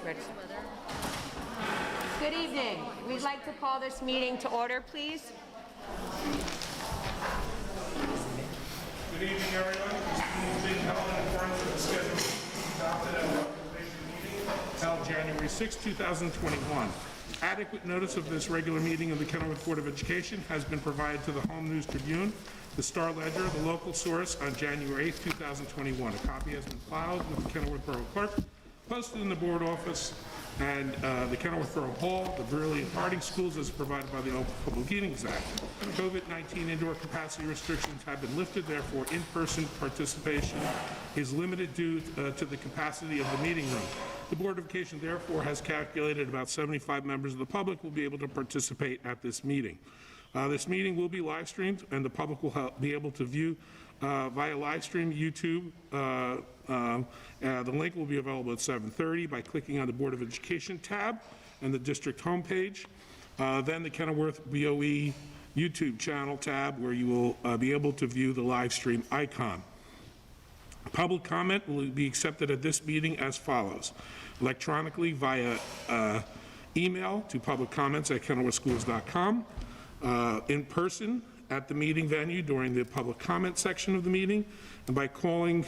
Ready. Good evening. We'd like to call this meeting to order, please. Good evening, everyone. This meeting is being held in accordance with the schedule adopted at the Affirmation meeting held January 6, 2021. Adequate notice of this regular meeting of the Kenilworth Board of Education has been provided to the Home News Tribune, the Star Ledger, the local source, on January 8, 2021. A copy has been filed with the Kenilworth Borough Clerk, posted in the board office and the Kenilworth Borough Hall, the Burley and Harding Schools as provided by the Open Public Meetings Act. COVID-19 indoor capacity restrictions have been lifted, therefore in-person participation is limited due to the capacity of the meeting room. The Board of Education therefore has calculated about 75 members of the public will be able to participate at this meeting. This meeting will be live streamed and the public will be able to view via live stream YouTube. The link will be available at 7:30 by clicking on the Board of Education tab and the district homepage. Then the Kenilworth BOE YouTube channel tab where you will be able to view the live stream icon. Public comment will be accepted at this meeting as follows. Electronically via email to publiccomments@kenilworthschools.com. In person at the meeting venue during the public comment section of the meeting, and by calling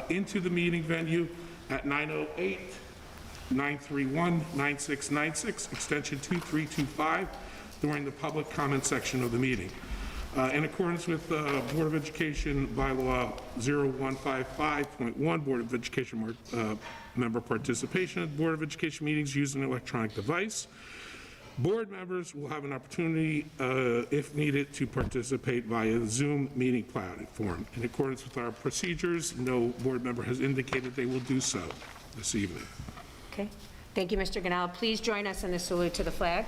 into the meeting venue at 908-931-9696, extension 2325, during the public comment section of the meeting. In accordance with Board of Education Bylaw 0155.1, Board of Education member participation at Board of Education meetings using an electronic device. Board members will have an opportunity, if needed, to participate via the Zoom meeting platform. In accordance with our procedures, no board member has indicated they will do so this evening. Okay. Thank you, Mr. Ganal. Please join us in the salute to the flag.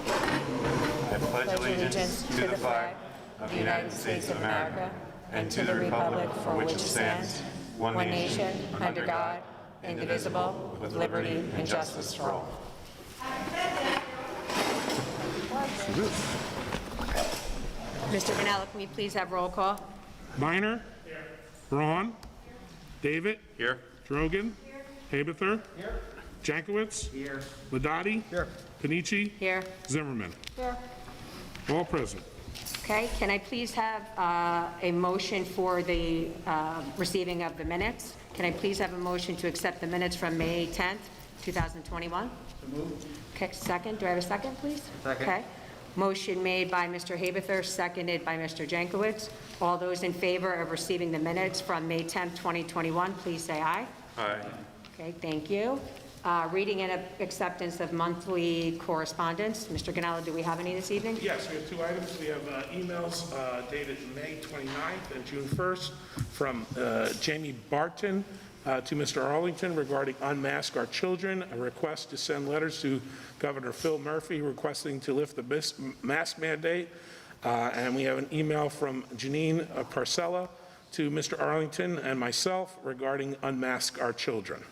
I pledge allegiance to the flag of the United States of America and to the republic for which it stands, one nation, under God, indivisible, with liberty and justice for all. Mr. Ganal, can we please have roll call? Minor? Here. Braun? David? Here. Drogan? Here. Haberther? Here. Jankowicz? Here. Ladati? Here. Panici? Here. Zimmerman? Here. All present. Okay, can I please have a motion for the receiving of the minutes? Can I please have a motion to accept the minutes from May 10th, 2021? Okay, second. Do I have a second, please? Second. Okay. Motion made by Mr. Haberther, seconded by Mr. Jankowicz. All those in favor of receiving the minutes from May 10th, 2021, please say aye. Aye. Okay, thank you. Reading and acceptance of monthly correspondence. Mr. Ganello, do we have any this evening? Yes, we have two items. We have emails dated May 29th and June 1st from Jamie Barton to Mr. Arlington regarding Unmask Our Children, a request to send letters to Governor Phil Murphy requesting to lift the mask mandate. And we have an email from Janine Parcella to Mr. Arlington and myself regarding Unmask Our Children.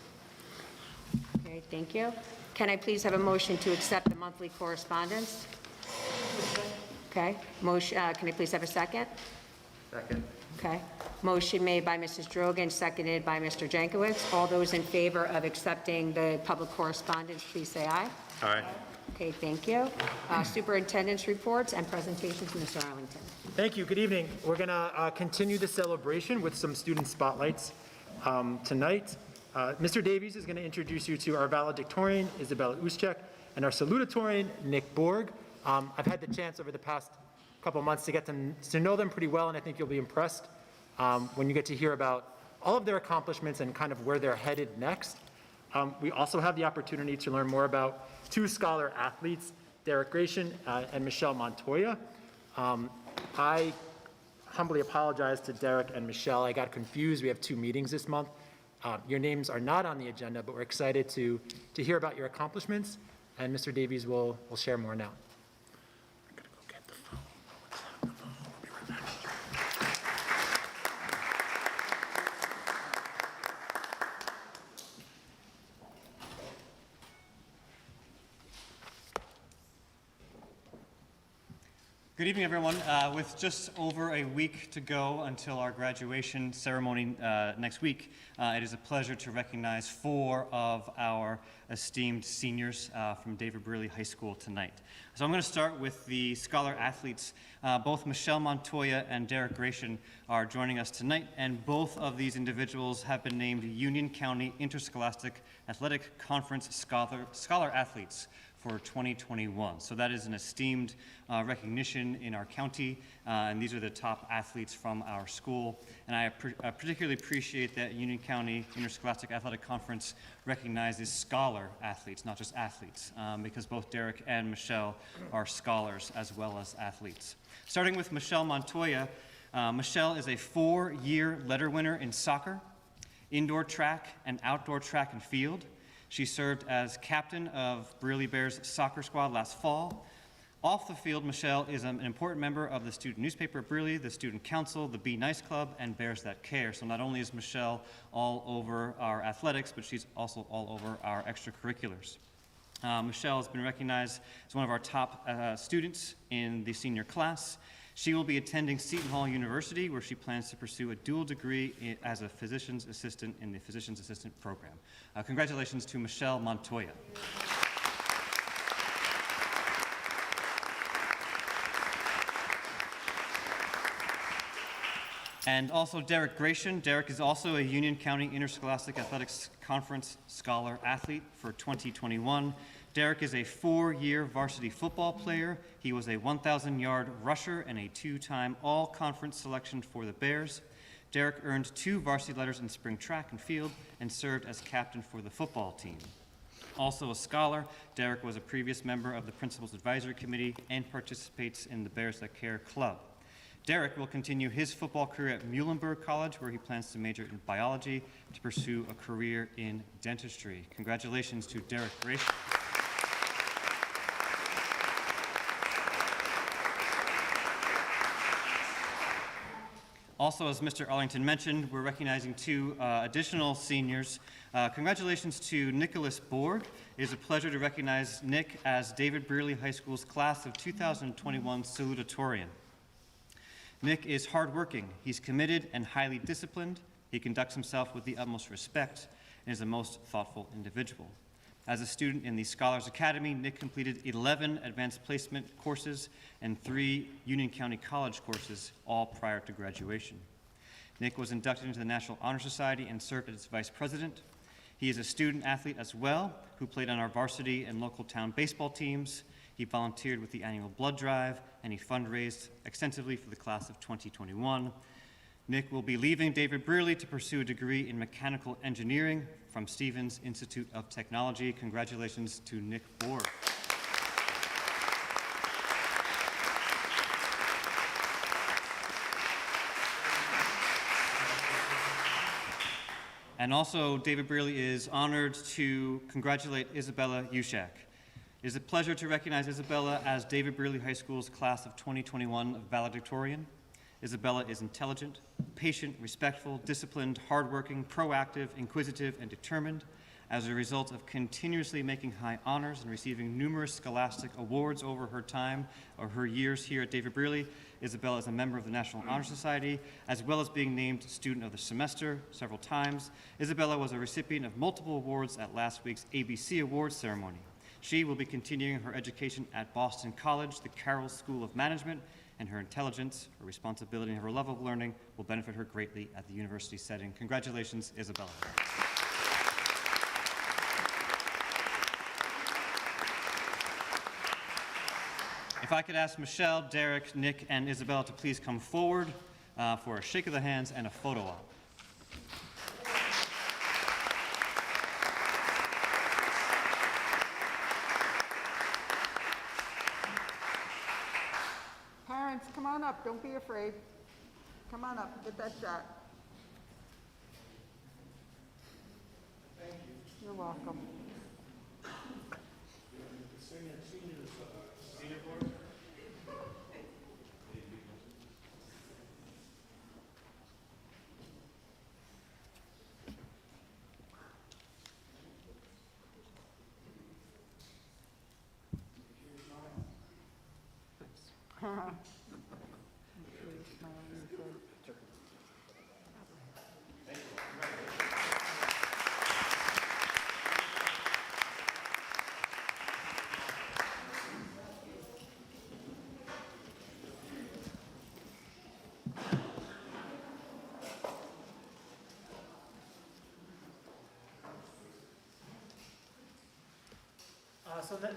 Okay, thank you. Can I please have a motion to accept the monthly correspondence? Okay, motion, can I please have a second? Second. Okay. Motion made by Mrs. Drogan, seconded by Mr. Jankowicz. All those in favor of accepting the public correspondence, please say aye. Aye. Okay, thank you. Superintendent's reports and presentations, Mr. Arlington. Thank you. Good evening. We're going to continue the celebration with some student spotlights tonight. Mr. Davies is going to introduce you to our valedictorian, Isabella Uschek, and our salutatorian, Nick Borg. I've had the chance over the past couple months to get to know them pretty well, and I think you'll be impressed when you get to hear about all of their accomplishments and kind of where they're headed next. We also have the opportunity to learn more about two scholar athletes, Derek Gratian and Michelle Montoya. I humbly apologize to Derek and Michelle. I got confused. We have two meetings this month. Your names are not on the agenda, but we're excited to hear about your accomplishments, and Mr. Davies will share more now. Good evening, everyone. With just over a week to go until our graduation ceremony next week, it is a pleasure to recognize 4 of our esteemed seniors from David Brearley High School tonight. So I'm going to start with the scholar athletes. Both Michelle Montoya and Derek Gratian are joining us tonight, and both of these individuals have been named Union County Interscholastic Athletic Conference Scholar Athletes for 2021. So that is an esteemed recognition in our county, and these are the top athletes from our school. And I particularly appreciate that Union County Interscholastic Athletic Conference recognizes scholar athletes, not just athletes, because both Derek and Michelle are scholars as well as athletes. Starting with Michelle Montoya, Michelle is a 4-year letter winner in soccer, indoor track, and outdoor track and field. She served as captain of Brearley Bears soccer squad last fall. Off the field, Michelle is an important member of the student newspaper at Brearley, the student council, the Be Nice Club, and Bears That Care. So not only is Michelle all over our athletics, but she's also all over our extracurriculars. Michelle has been recognized as one of our top students in the senior class. She will be attending Seton Hall University, where she plans to pursue a dual degree as a physician's assistant in the physician's assistant program. Congratulations to Michelle Montoya. And also Derek Gratian. Derek is also a Union County Interscholastic Athletics Conference Scholar Athlete for 2021. Derek is a 4-year varsity football player. He was a 1,000-yard rusher and a 2-time all-conference selection for the Bears. Derek earned 2 varsity letters in spring track and field and served as captain for the football team. Also a scholar, Derek was a previous member of the Principal's Advisory Committee and participates in the Bears That Care Club. Derek will continue his football career at Muhlenberg College, where he plans to major in biology to pursue a career in dentistry. Congratulations to Derek Gratian. Also, as Mr. Arlington mentioned, we're recognizing 2 additional seniors. Congratulations to Nicholas Borg. It is a pleasure to recognize Nick as David Brearley High School's class of 2021 salutatorian. Nick is hardworking. He's committed and highly disciplined. He conducts himself with the utmost respect and is a most thoughtful individual. As a student in the Scholars Academy, Nick completed 11 advanced placement courses and 3 Union County College courses, all prior to graduation. Nick was inducted into the National Honor Society and served as its vice president. He is a student athlete as well, who played on our varsity and local town baseball teams. He volunteered with the annual blood drive, and he fundraised extensively for the class of 2021. Nick will be leaving David Brearley to pursue a degree in mechanical engineering from Stevens Institute of Technology. Congratulations to Nick Borg. And also, David Brearley is honored to congratulate Isabella Ushak. It is a pleasure to recognize Isabella as David Brearley High School's class of 2021 valedictorian. Isabella is intelligent, patient, respectful, disciplined, hardworking, proactive, inquisitive, and determined. As a result of continuously making high honors and receiving numerous scholastic awards over her time or her years here at David Brearley, Isabella is a member of the National Honor Society, as well as being named Student of the Semester several times. Isabella was a recipient of multiple awards at last week's ABC Awards ceremony. She will be continuing her education at Boston College, the Carroll School of Management, and her intelligence, her responsibility, and her love of learning will benefit her greatly at the university setting. Congratulations, Isabella. If I could ask Michelle, Derek, Nick, and Isabella to please come forward for a shake of the hands and a photo op. Parents, come on up. Don't be afraid. Come on up. Get that shot. Thank you. You're welcome. So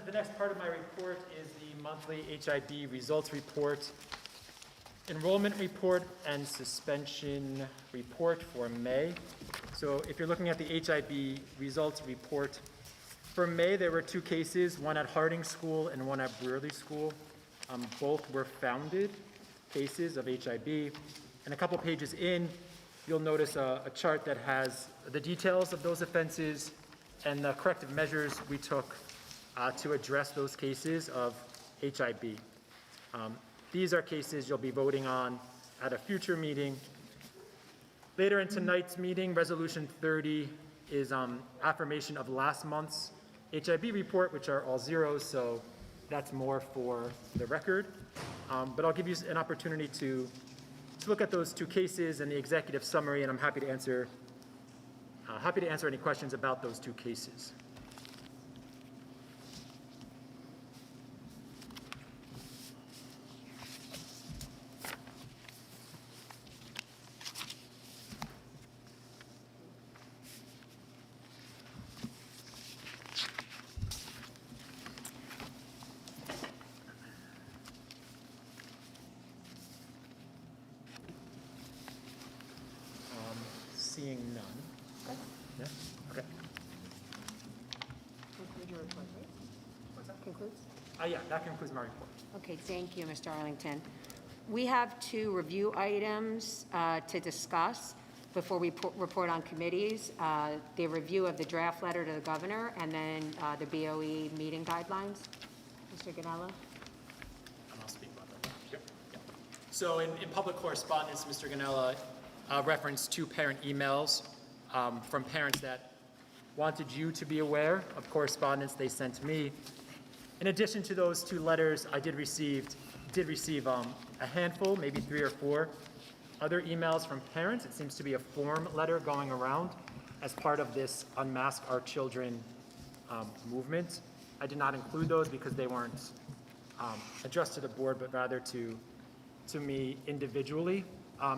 the next part of my report is the monthly HIB results report, enrollment report, and suspension report for May. So if you're looking at the HIB results report, for May, there were 2 cases, one at Harding School and one at Brearley School. Both were founded cases of HIB. And a couple pages in, you'll notice a chart that has the details of those offenses and the corrective measures we took to address those cases of HIB. These are cases you'll be voting on at a future meeting. Later in tonight's meeting, Resolution 30 is affirmation of last month's HIB report, which are all zeros, so that's more for the record. But I'll give you an opportunity to look at those 2 cases and the executive summary, and I'm happy to answer any questions about those 2 cases. Seeing none. Yeah, okay. Conclude your report, right? What's that? Concludes? Yeah, that concludes my report. Okay, thank you, Mr. Arlington. We have 2 review items to discuss before we report on committees. The review of the draft letter to the governor and then the BOE meeting guidelines. Mr. Ganella? And I'll speak about that. Yep. So in public correspondence, Mr. Ganella referenced 2 parent emails from parents that wanted you to be aware of correspondence they sent me. In addition to those 2 letters, I did receive a handful, maybe 3 or 4 other emails from parents. It seems to be a form letter going around as part of this Unmask Our Children movement. I did not include those because they weren't addressed to the board, but rather to me individually.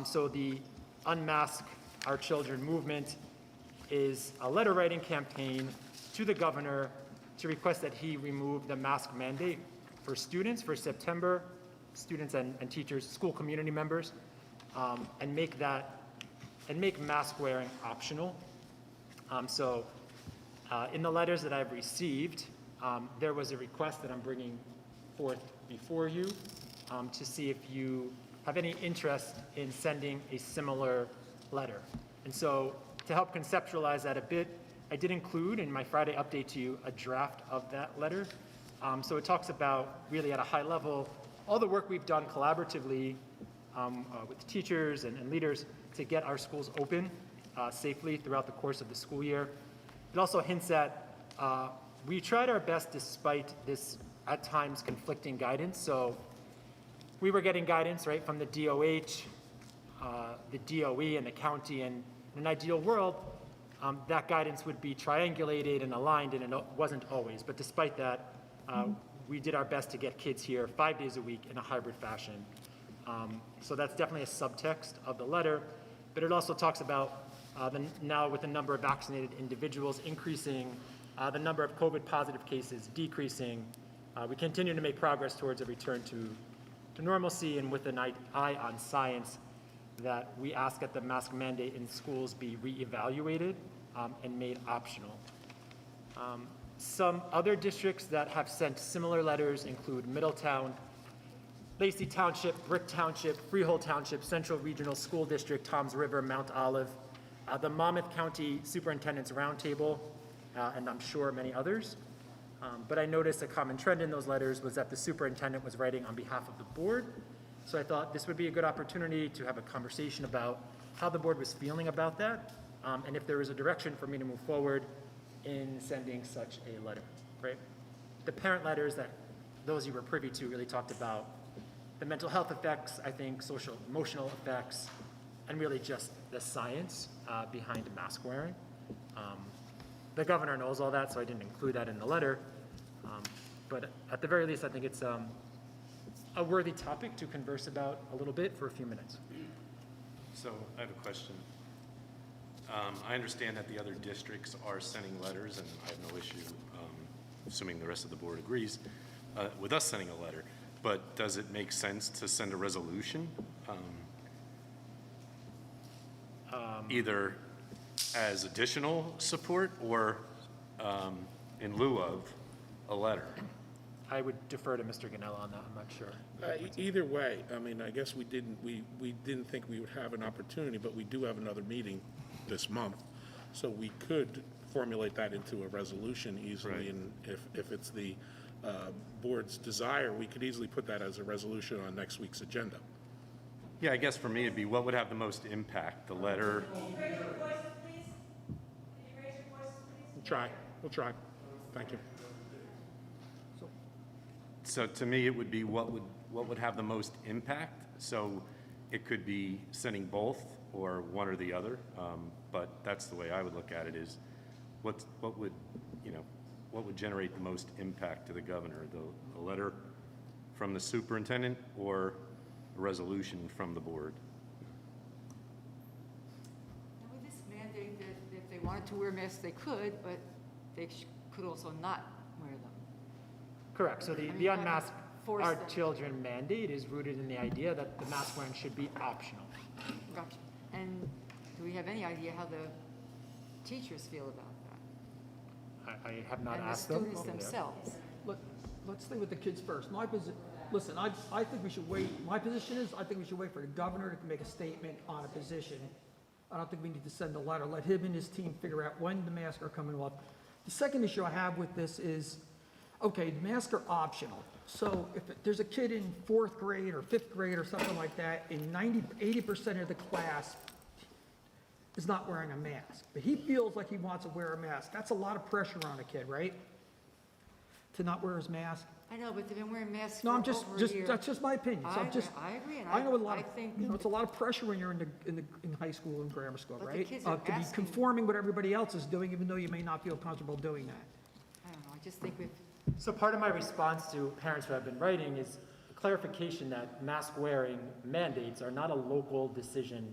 So the Unmask Our Children movement is a letter writing campaign to the governor to request that he remove the mask mandate for students for September, students and teachers, school community members, and make mask wearing optional. In the letters that I've received, there was a request that I'm bringing forth before you to see if you have any interest in sending a similar letter. And so to help conceptualize that a bit, I did include in my Friday update to you a draft of that letter. So it talks about, really at a high level, all the work we've done collaboratively with teachers and leaders to get our schools open safely throughout the course of the school year. It also hints at we tried our best despite this at times conflicting guidance. So we were getting guidance, right, from the DOH, the DOE, and the county. And in an ideal world, that guidance would be triangulated and aligned, and it wasn't always. But despite that, we did our best to get kids here 5 days a week in a hybrid fashion. So that's definitely a subtext of the letter. But it also talks about now with the number of vaccinated individuals increasing, the number of COVID positive cases decreasing, we continue to make progress towards a return to normalcy, and with an eye on science, that we ask that the mask mandate in schools be reevaluated and made optional. Some other districts that have sent similar letters include Middletown, Lacey Township, Brick Township, Freehold Township, Central Regional School District, Toms River, Mount Olive, the Monmouth County Superintendent's Roundtable, and I'm sure many others. But I noticed a common trend in those letters was that the superintendent was writing on behalf of the board. So I thought this would be a good opportunity to have a conversation about how the board was feeling about that, and if there was a direction for me to move forward in sending such a letter, right? The parent letters that those you were privy to really talked about the mental health effects, I think, social, emotional effects, and really just the science behind mask wearing. The governor knows all that, so I didn't include that in the letter. But at the very least, I think it's a worthy topic to converse about a little bit for a few minutes. So I have a question. I understand that the other districts are sending letters, and I have no issue, assuming the rest of the board agrees, with us sending a letter. But does it make sense to send a resolution? Either as additional support or in lieu of a letter? I would defer to Mr. Ganella on that, I'm not sure. Either way, I mean, I guess we didn't think we would have an opportunity, but we do have another meeting this month. So we could formulate that into a resolution easily, Right. and if it's the board's desire, we could easily put that as a resolution on next week's agenda. Yeah, I guess for me, it'd be what would have the most impact, the letter? We'll try. Thank you. So to me, it would be what would have the most impact. So it could be sending both or one or the other. But that's the way I would look at it is what would generate the most impact to the governor? The letter from the superintendent or a resolution from the board? And with this mandate that if they wanted to wear masks, they could, but they could also not wear them. Correct, so the you haven't unmask forced our them. children mandate is rooted in the idea that the mask wearing should be optional. Gotcha. And do we have any idea how the teachers feel about that? I have not And the asked them. students themselves? Let's stay with the kids first. Listen, I think we should wait. My position is, I think we should wait for the governor to make a statement on a position. I don't think we need to send a letter. Let him and his team figure out when the masks are coming off. The second issue I have with this is, okay, the masks are optional. So if there's a kid in 4th grade or 5th grade or something like that, and 80% of the class is not wearing a mask, but he feels like he wants to wear a mask, that's a lot of pressure on a kid, right? To not wear his mask. I know, but they've been wearing masks No, for I'm just, over a year. that's just my opinion. So I'm just, I agree, and I know a lot I of, think, it's a lot of pressure when you're in high school and grammar school, But the right? kids are To be asking- conforming what everybody else is doing, even though you may not feel comfortable doing that. I don't know, I just think we've, So part of my response to parents who have been writing is clarification that mask wearing mandates are not a local decision,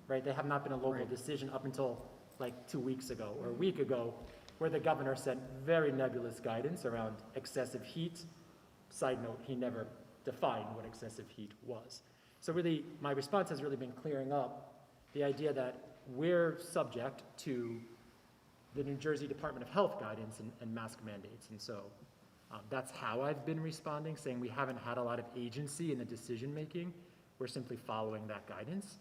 right? They have not been a local decision up until like 2 weeks ago or a week ago, where the governor sent very nebulous guidance around excessive heat. Side note, he never defined what excessive heat was. So really, my response has really been clearing up the idea that we're subject to the New Jersey Department of Health guidance and mask mandates. And so that's how I've been responding, saying we haven't had a lot of agency in the decision-making. We're simply following that guidance.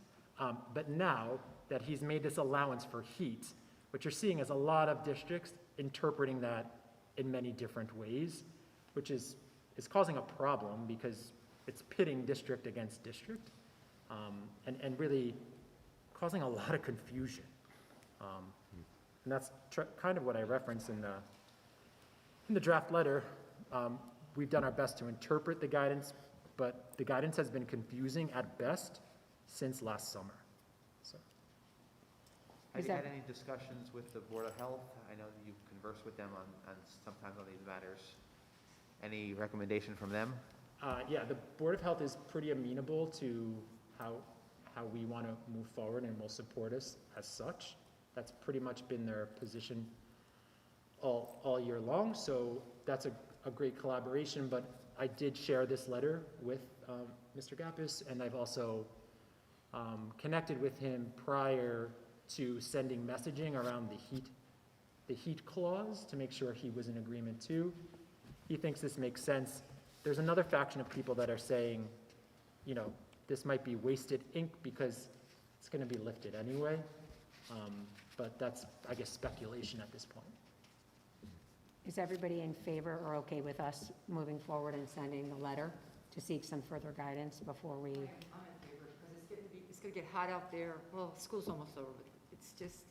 But now that he's made this allowance for heat, what you're seeing is a lot of districts interpreting that in many different ways, which is causing a problem because it's pitting district against district, and really causing a lot of confusion. And that's kind of what I referenced in the draft letter. We've done our best to interpret the guidance, but the guidance has been confusing at best since last summer. So, Have Is you that- had any discussions with the Board of Health? I know that you converse with them on sometimes on these matters. Any recommendation from them? yeah, the Board of Health is pretty amenable to how we want to move forward and will support us as such. That's pretty much been their position all year long, so that's a great collaboration, but I did share this letter with Mr. Gappis, and I've also connected with him prior to sending messaging around the heat clause to make sure he was in agreement too. He thinks this makes sense. There's another faction of people that are saying, you know, this might be wasted ink because it's going to be lifted anyway. But that's, I guess, speculation at this point. Is everybody in favor or okay with us moving forward and sending the letter to seek some further guidance before we? I'm in favor, because it's going to get hot out there. Well, school's almost over, but it's just,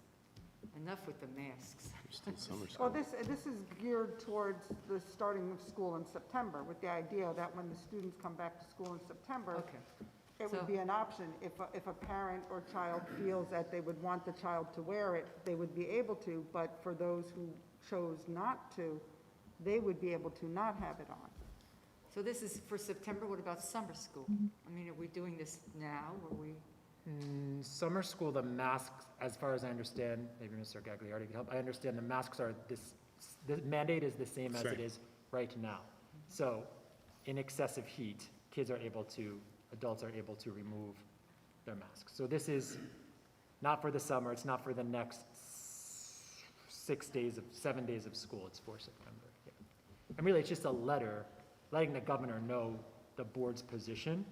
Enough with the masks. Still summer Well, school. this is geared towards the starting of school in September, with the idea that when the students come back to school in September, Okay. it would be an option. If a parent or child feels that they would want the child to wear it, they would be able to, but for those who chose not to, they would be able to not have it on. So this is for September, what about summer school? I mean, are we doing this now, or we? Summer school, the masks, as far as I understand, maybe Mr. Gagliardi can help, I understand the masks are the mandate is the same as it Same. is right now. So in excessive heat, adults are able to remove their masks. So this is not for the summer, it's not for the next 7 days of school, it's for September. Yeah. And really, it's just a letter letting the governor know the board's position,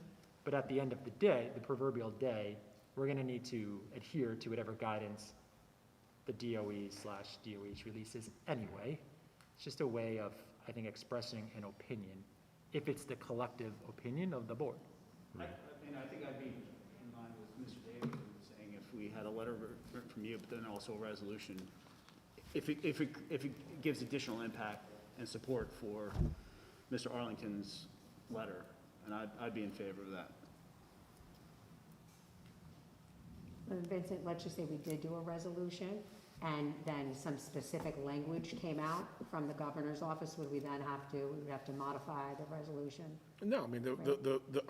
but at the end of the day, the proverbial day, we're gonna need to adhere to whatever guidance the DOE/DOH releases anyway. It's just a way of, I think, expressing an opinion, if it's the collective opinion of the board. I mean, I think I'd be in line with Mr. Davis saying if we had a letter written from you, but then also a resolution, if it gives additional impact and support for Mr. Arlington's letter, and I'd be in favor of that. Vincent, let's just say we did do a resolution, and then some specific language came out from the governor's office, would we then we would have to modify the resolution? No, I mean,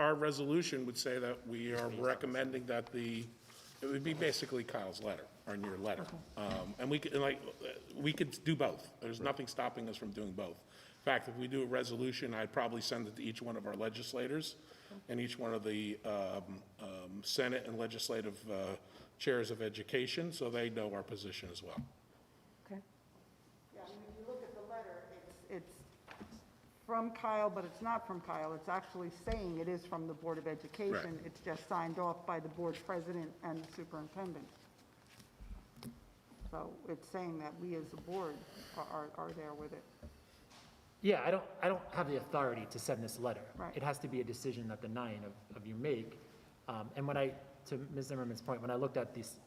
our resolution would say that we are recommending that it would be basically Kyle's letter, or your letter. And we could do both. There's nothing stopping us from doing both. In fact, if we do a resolution, I'd probably send it to each one of our legislators and each one of the Senate and legislative chairs of education, so they know our position as well. Okay. Yeah, I mean, if you look at the letter, it's from Kyle, but it's not from Kyle. It's actually saying it is from the Board of Education. Right. It's just signed off by the board president and the superintendent. So it's saying that we as a board are there with it. Yeah, I don't have the authority to send this letter. Right. It has to be a decision that the 9 of you make. And to Ms. Zimmerman's point, when I looked at these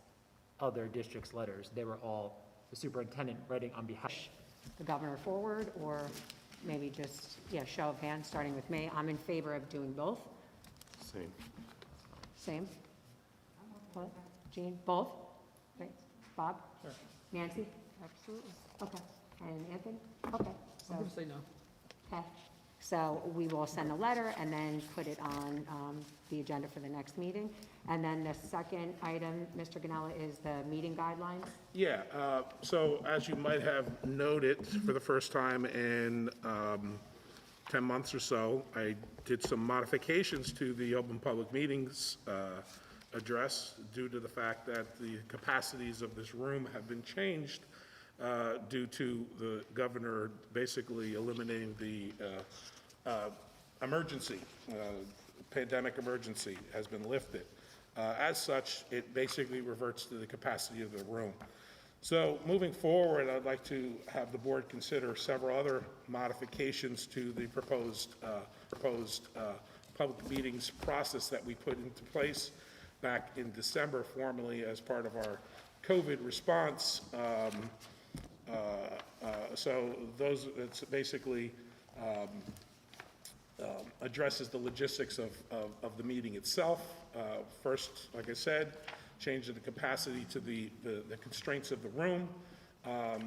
other districts' letters, they were all the superintendent writing on behalf. The governor forward, or maybe just, show of hands, starting with me. I'm in favor of doing both. Same. Same? What? Jean, both? Great. Bob? Sure. Nancy? Absolutely. Okay. And Anthony? Okay. I'm So, going to say no. okay. So we will send a letter and then put it on the agenda for the next meeting. And then the second item, Mr. Ganella, is the meeting guidelines. Yeah, so as you might have noted, for the first time in 10 months or so, I did some modifications to the Open Public Meetings address due to the fact that the capacities of this room have been changed due to the governor basically eliminating the emergency, pandemic emergency has been lifted. As such, it basically reverts to the capacity of the room. So moving forward, I'd like to have the board consider several other modifications to the proposed public meetings process that we put into place back in December formally as part of our COVID response. So it's basically addresses the logistics of the meeting itself. First, like I said, change the capacity to the constraints of the room.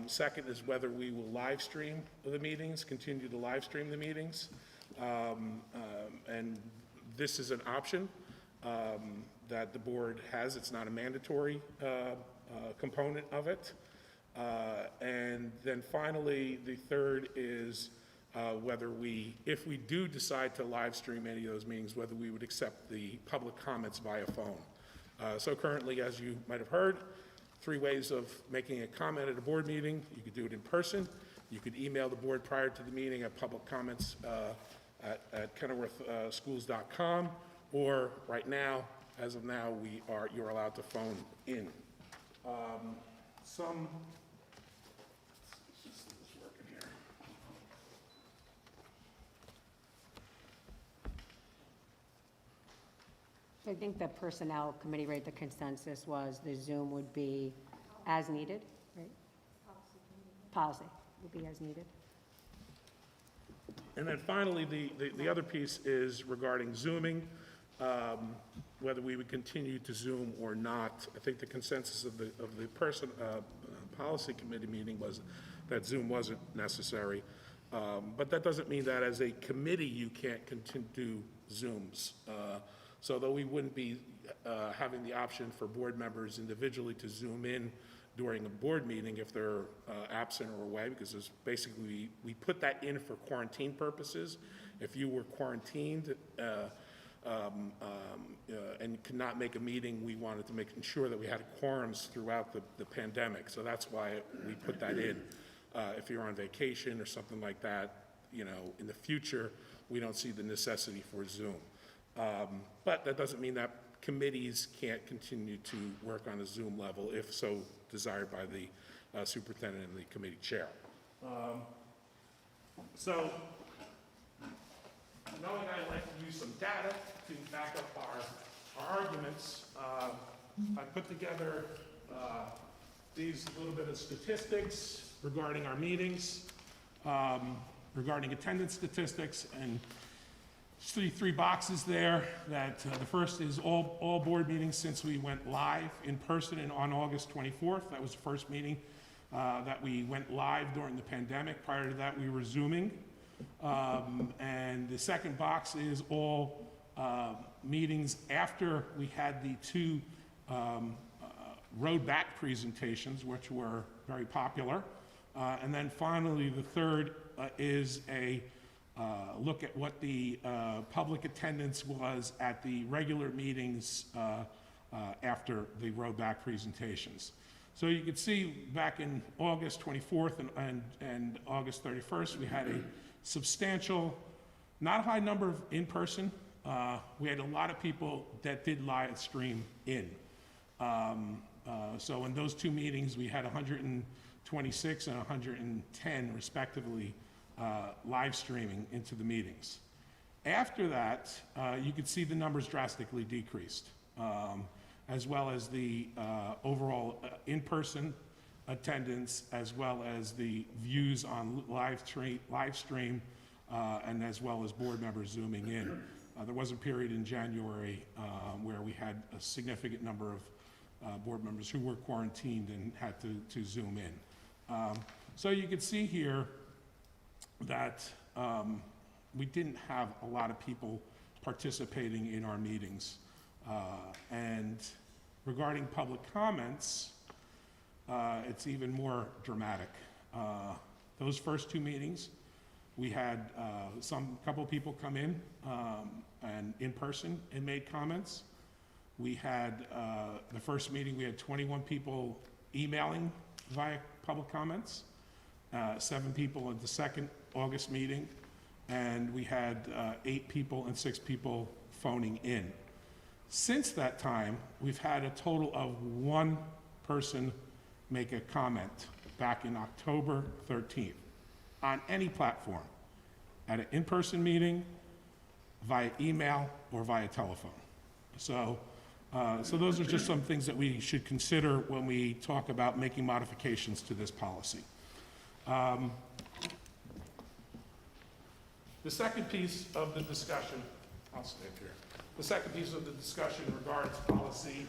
Second is whether we will live stream the meetings, continue to live stream the meetings. And this is an option that the board has. It's not a mandatory component of it. And then finally, the third is whether if we do decide to live stream any of those meetings, whether we would accept the public comments via phone. So currently, as you might have heard, 3 ways of making a comment at a board meeting. You could do it in person. You could email the board prior to the meeting at publiccomments at kenilworthschools.com, or right now, as of now, you're allowed to phone in. I think the Personnel Committee rate, the consensus was the Zoom would be as needed. policy will be as needed. And then finally, the other piece is regarding Zooming, whether we would continue to Zoom or not. I think the consensus of the policy committee meeting was that Zoom wasn't necessary. But that doesn't mean that as a committee, you can't continue to do Zooms. So though we wouldn't be having the option for board members individually to Zoom in during a board meeting if they're absent or away, because there's basically, we put that in for quarantine purposes. If you were quarantined and could not make a meeting, we wanted to make sure that we had quorums throughout the pandemic. So that's why we put that in. If you're on vacation or something like that, you know, in the future, we don't see the necessity for Zoom. But that doesn't mean that committees can't continue to work on a Zoom level if so desired by the superintendent and the committee chair. So, knowing I like to use some data to back up our arguments, I put together these little bit of statistics regarding our meetings, regarding attendance statistics, and three boxes there. That the first is all board meetings since we went live in person and on August 24th. That was the first meeting that we went live during the pandemic. Prior to that, we were Zooming. And the second box is all meetings after we had the two road back presentations, which were very popular. And then finally, the third is a look at what the public attendance was at the regular meetings after the road back presentations. So you can see back in August 24th and August 31st, we had a substantial, not a high number of in-person. We had a lot of people that did live stream in. So in those two meetings, we had 126 and 110 respectively live streaming into the meetings. After that, you could see the numbers drastically decreased, as well as the overall in-person attendance, as well as the views on live stream, and as well as board members Zooming in. There was a period in January where we had a significant number of board members who were quarantined and had to Zoom in. So you can see here that we didn't have a lot of people participating in our meetings. And regarding public comments, it's even more dramatic. Those first two meetings, we had couple people come in and in person and made comments. We had the first meeting, we had 21 people emailing via public comments, 7 people at the second August meeting, and we had 8 people and 6 people phoning in. Since that time, we've had a total of 1 person make a comment back in October 13th on any platform, at an in-person meeting, via email, or via telephone. So those are just some things that we should consider when we talk about making modifications to this policy. The second piece of the discussion, I'll stay up here. The second piece of the discussion regards policy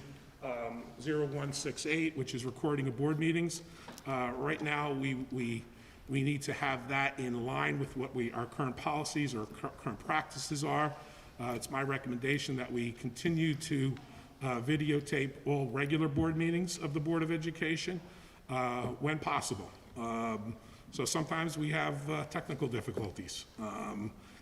0168, which is recording of board meetings. Right now, we need to have that in line with what our current policies or current practices are. It's my recommendation that we continue to videotape all regular board meetings of the Board of Education when possible. So sometimes we have technical difficulties.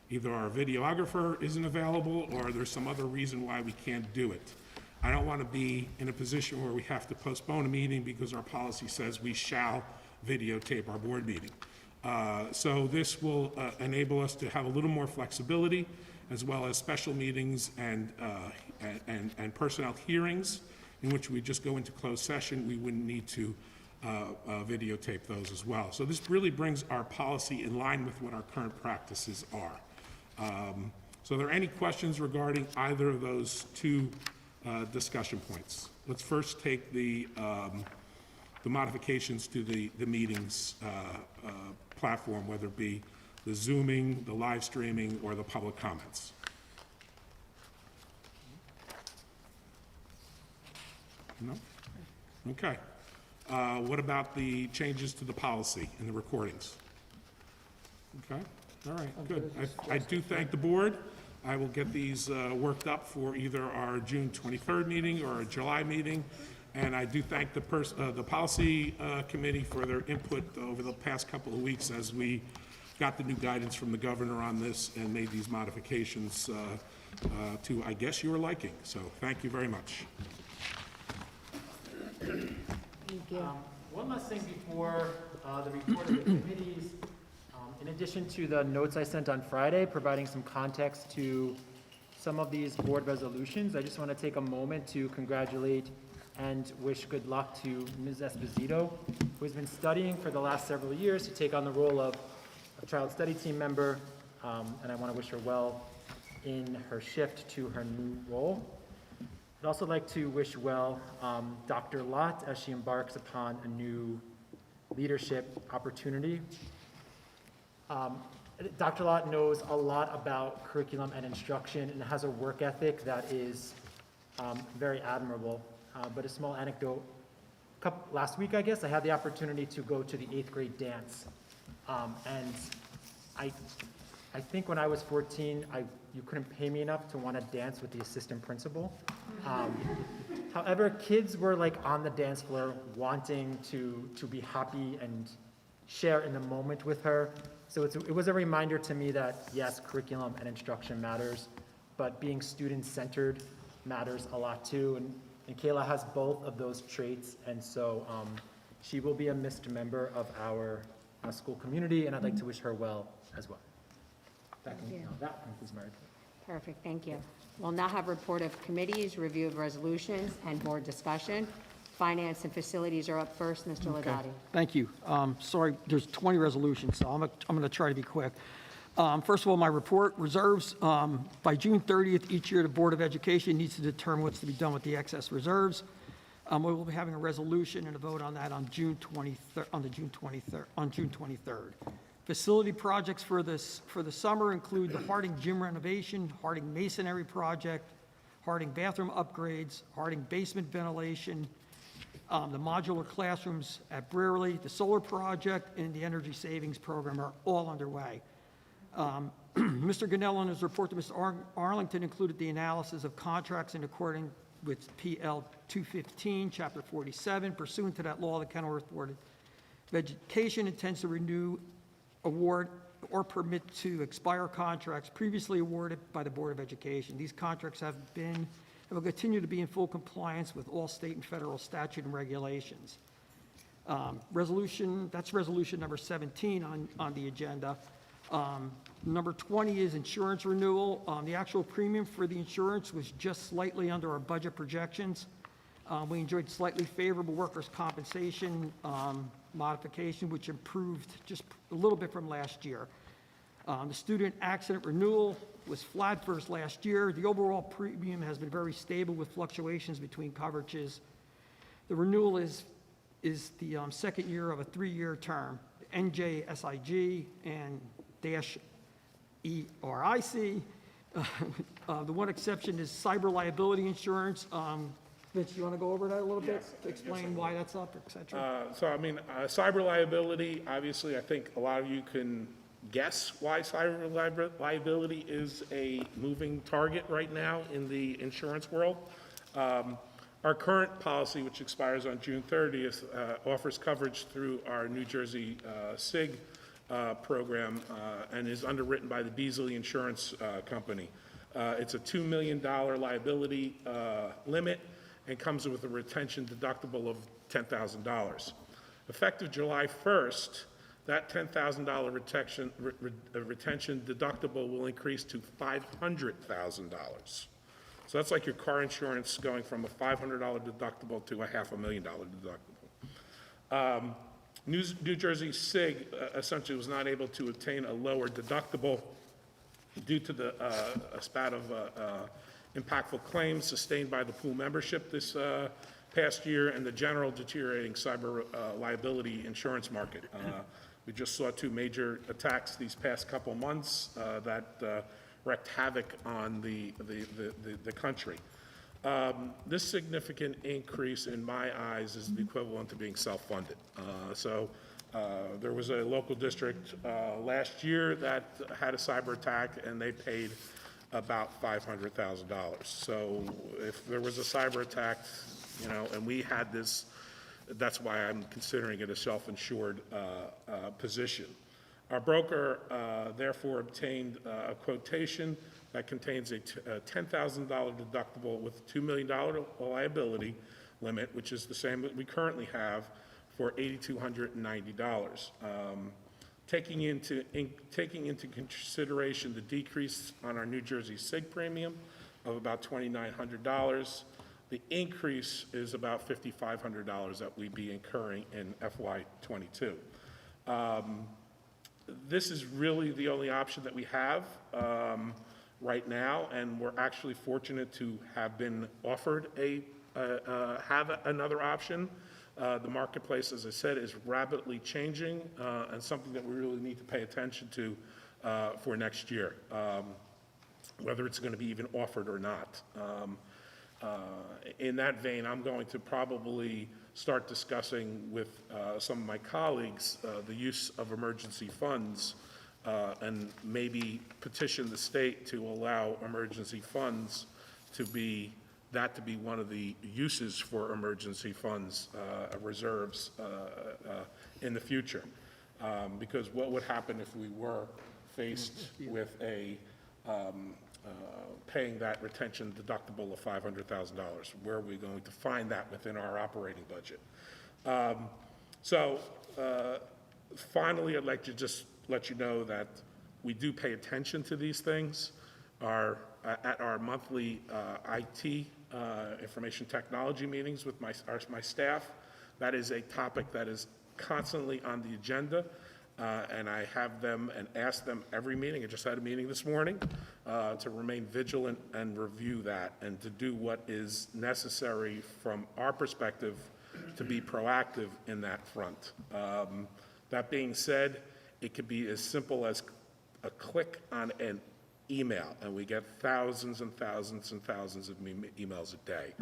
Either our videographer isn't available or there's some other reason why we can't do it. I don't want to be in a position where we have to postpone a meeting because our policy says we shall videotape our board meeting. So this will enable us to have a little more flexibility, as well as special meetings and personnel hearings in which we just go into closed session. We wouldn't need to videotape those as well. So this really brings our policy in line with what our current practices are. So are there any questions regarding either of those two discussion points? Let's first take the the modifications to the meetings platform, whether it be the Zooming, the live streaming, or the public comments. No? Okay. What about the changes to the policy and the recordings? Okay, all right, good. I do thank the board. I will get these worked up for either our June 23rd meeting or our July meeting. And I do thank the policy committee for their input over the past couple of weeks as we got the new guidance from the governor on this and made these modifications to, I guess, your liking. So thank you very much. One last thing before the report of the committees. In addition to the notes I sent on Friday, providing some context to some of these board resolutions, I just want to take a moment to congratulate and wish good luck to Ms. Esposito, who has been studying for the last several years to take on the role of a child study team member, and I want to wish her well in her shift to her new role. I'd also like to wish well Dr. Lott as she embarks upon a new leadership opportunity. Dr. Lott knows a lot about curriculum and instruction and has a work ethic that is very admirable. But a small anecdote, last week, I guess, I had the opportunity to go to the 8th grade dance. And I think when I was 14, you couldn't pay me enough to want to dance with the assistant principal. However, kids were like on the dance floor wanting to be happy and share in the moment with her. So it was a reminder to me that, yes, curriculum and instruction matters, but being student-centered matters a lot too. And Kayla has both of those traits, and so she will be a missed member of our school community, and I'd like to wish her well as well. That concludes my report. Perfect, thank you. We'll now have report of committees, review of resolutions, and board discussion. Finance and Facilities are up first. Mr. Ladati. Thank you. Sorry, there's 20 resolutions, so I'm going to try to be quick. First of all, my report reserves. By June 30th each year, the Board of Education needs to determine what's to be done with the excess reserves. We will be having a resolution and a vote on that on June 23rd. Facility projects for the summer include the Harding gym renovation, Harding masonry project, Harding bathroom upgrades, Harding basement ventilation, the modular classrooms at Brearley, the solar project, and the energy savings program are all underway. Mr. Ganello in his report to Mr. Arlington included the analysis of contracts in accordance with PL 215, Chapter 47. Pursuant to that law, the Kenilworth Board of Education intends to renew, award, or permit to expire contracts previously awarded by the Board of Education. These contracts have been and will continue to be in full compliance with all state and federal statute and regulations. That's resolution number 17 on the agenda. Number 20 is insurance renewal. The actual premium for the insurance was just slightly under our budget projections. We enjoyed slightly favorable workers' compensation modification, which improved just a little bit from last year. The student accident renewal was flat versus last year. The overall premium has been very stable with fluctuations between coverages. The renewal is the second year of a 3-year term. NJSIG and -ERIC. The one exception is cyber liability insurance. Vince, you want to go over that a little bit to explain why that's up, et cetera? Cyber liability, obviously, I think a lot of you can guess why cyber liability is a moving target right now in the insurance world. Our current policy, which expires on June 30th, offers coverage through our New Jersey SIG program and is underwritten by the Beasley Insurance Company. It's a $2 million liability limit and comes with a retention deductible of $10,000. Effective July 1st, that $10,000 retention deductible will increase to $500,000. So that's like your car insurance going from a $500 deductible to a $500,000 deductible. New Jersey SIG essentially was not able to obtain a lower deductible due to a spat of impactful claims sustained by the pool membership this past year and the general deteriorating cyber liability insurance market. We just saw 2 major attacks these past couple months that wreaked havoc on the country. This significant increase, in my eyes, is the equivalent to being self-funded. There was a local district last year that had a cyber attack, and they paid about $500,000. So if there was a cyber attack, and we had this, that's why I'm considering it a self-insured position. Our broker therefore obtained a quotation that contains a $10,000 deductible with a $2 million liability limit, which is the same that we currently have, for $8,290. Taking into consideration the decrease on our New Jersey SIG premium of about $2,900, the increase is about $5,500 that we'd be incurring in FY22. This is really the only option that we have right now, and we're actually fortunate to have been offered another option. The marketplace, as I said, is rapidly changing, and something that we really need to pay attention to for next year, whether it's going to be even offered or not. In that vein, I'm going to probably start discussing with some of my colleagues the use of emergency funds, and maybe petition the state to allow emergency funds to be one of the uses for emergency funds reserves in the future. Because what would happen if we were faced with paying that retention deductible of $500,000? Where are we going to find that within our operating budget? Finally, I'd like to just let you know that we do pay attention to these things. At our monthly IT information technology meetings with my staff, that is a topic that is constantly on the agenda, and I have them and ask them every meeting. I just had a meeting this morning to remain vigilant and review that, and to do what is necessary from our perspective to be proactive in that front. That being said, it could be as simple as a click on an email, and we get thousands and thousands and thousands of emails a day.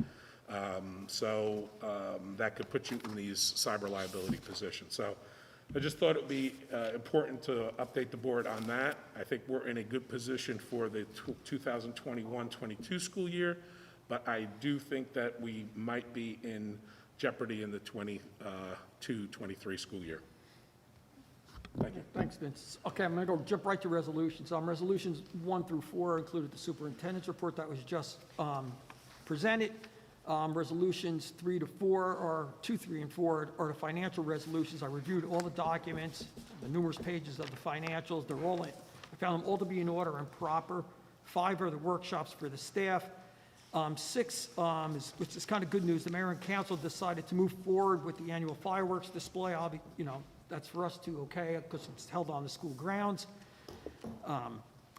That could put you in these cyber liability positions. So I just thought it would be important to update the board on that. I think we're in a good position for the 2021-22 school year, but I do think that we might be in jeopardy in the 22-23 school year. Thank you. Thanks, Vince. Okay, I'm going to jump right to resolutions. Resolutions 1 through 4 included the superintendent's report that was just presented. Resolutions 3 to 4, or 2, 3, and 4 are the financial resolutions. I reviewed all the documents, the numerous pages of the financials. I found them all to be in order and proper. 5 are the workshops for the staff. 6, which is kind of good news, the mayor and council decided to move forward with the annual fireworks display. That's for us to okay, because it's held on the school grounds.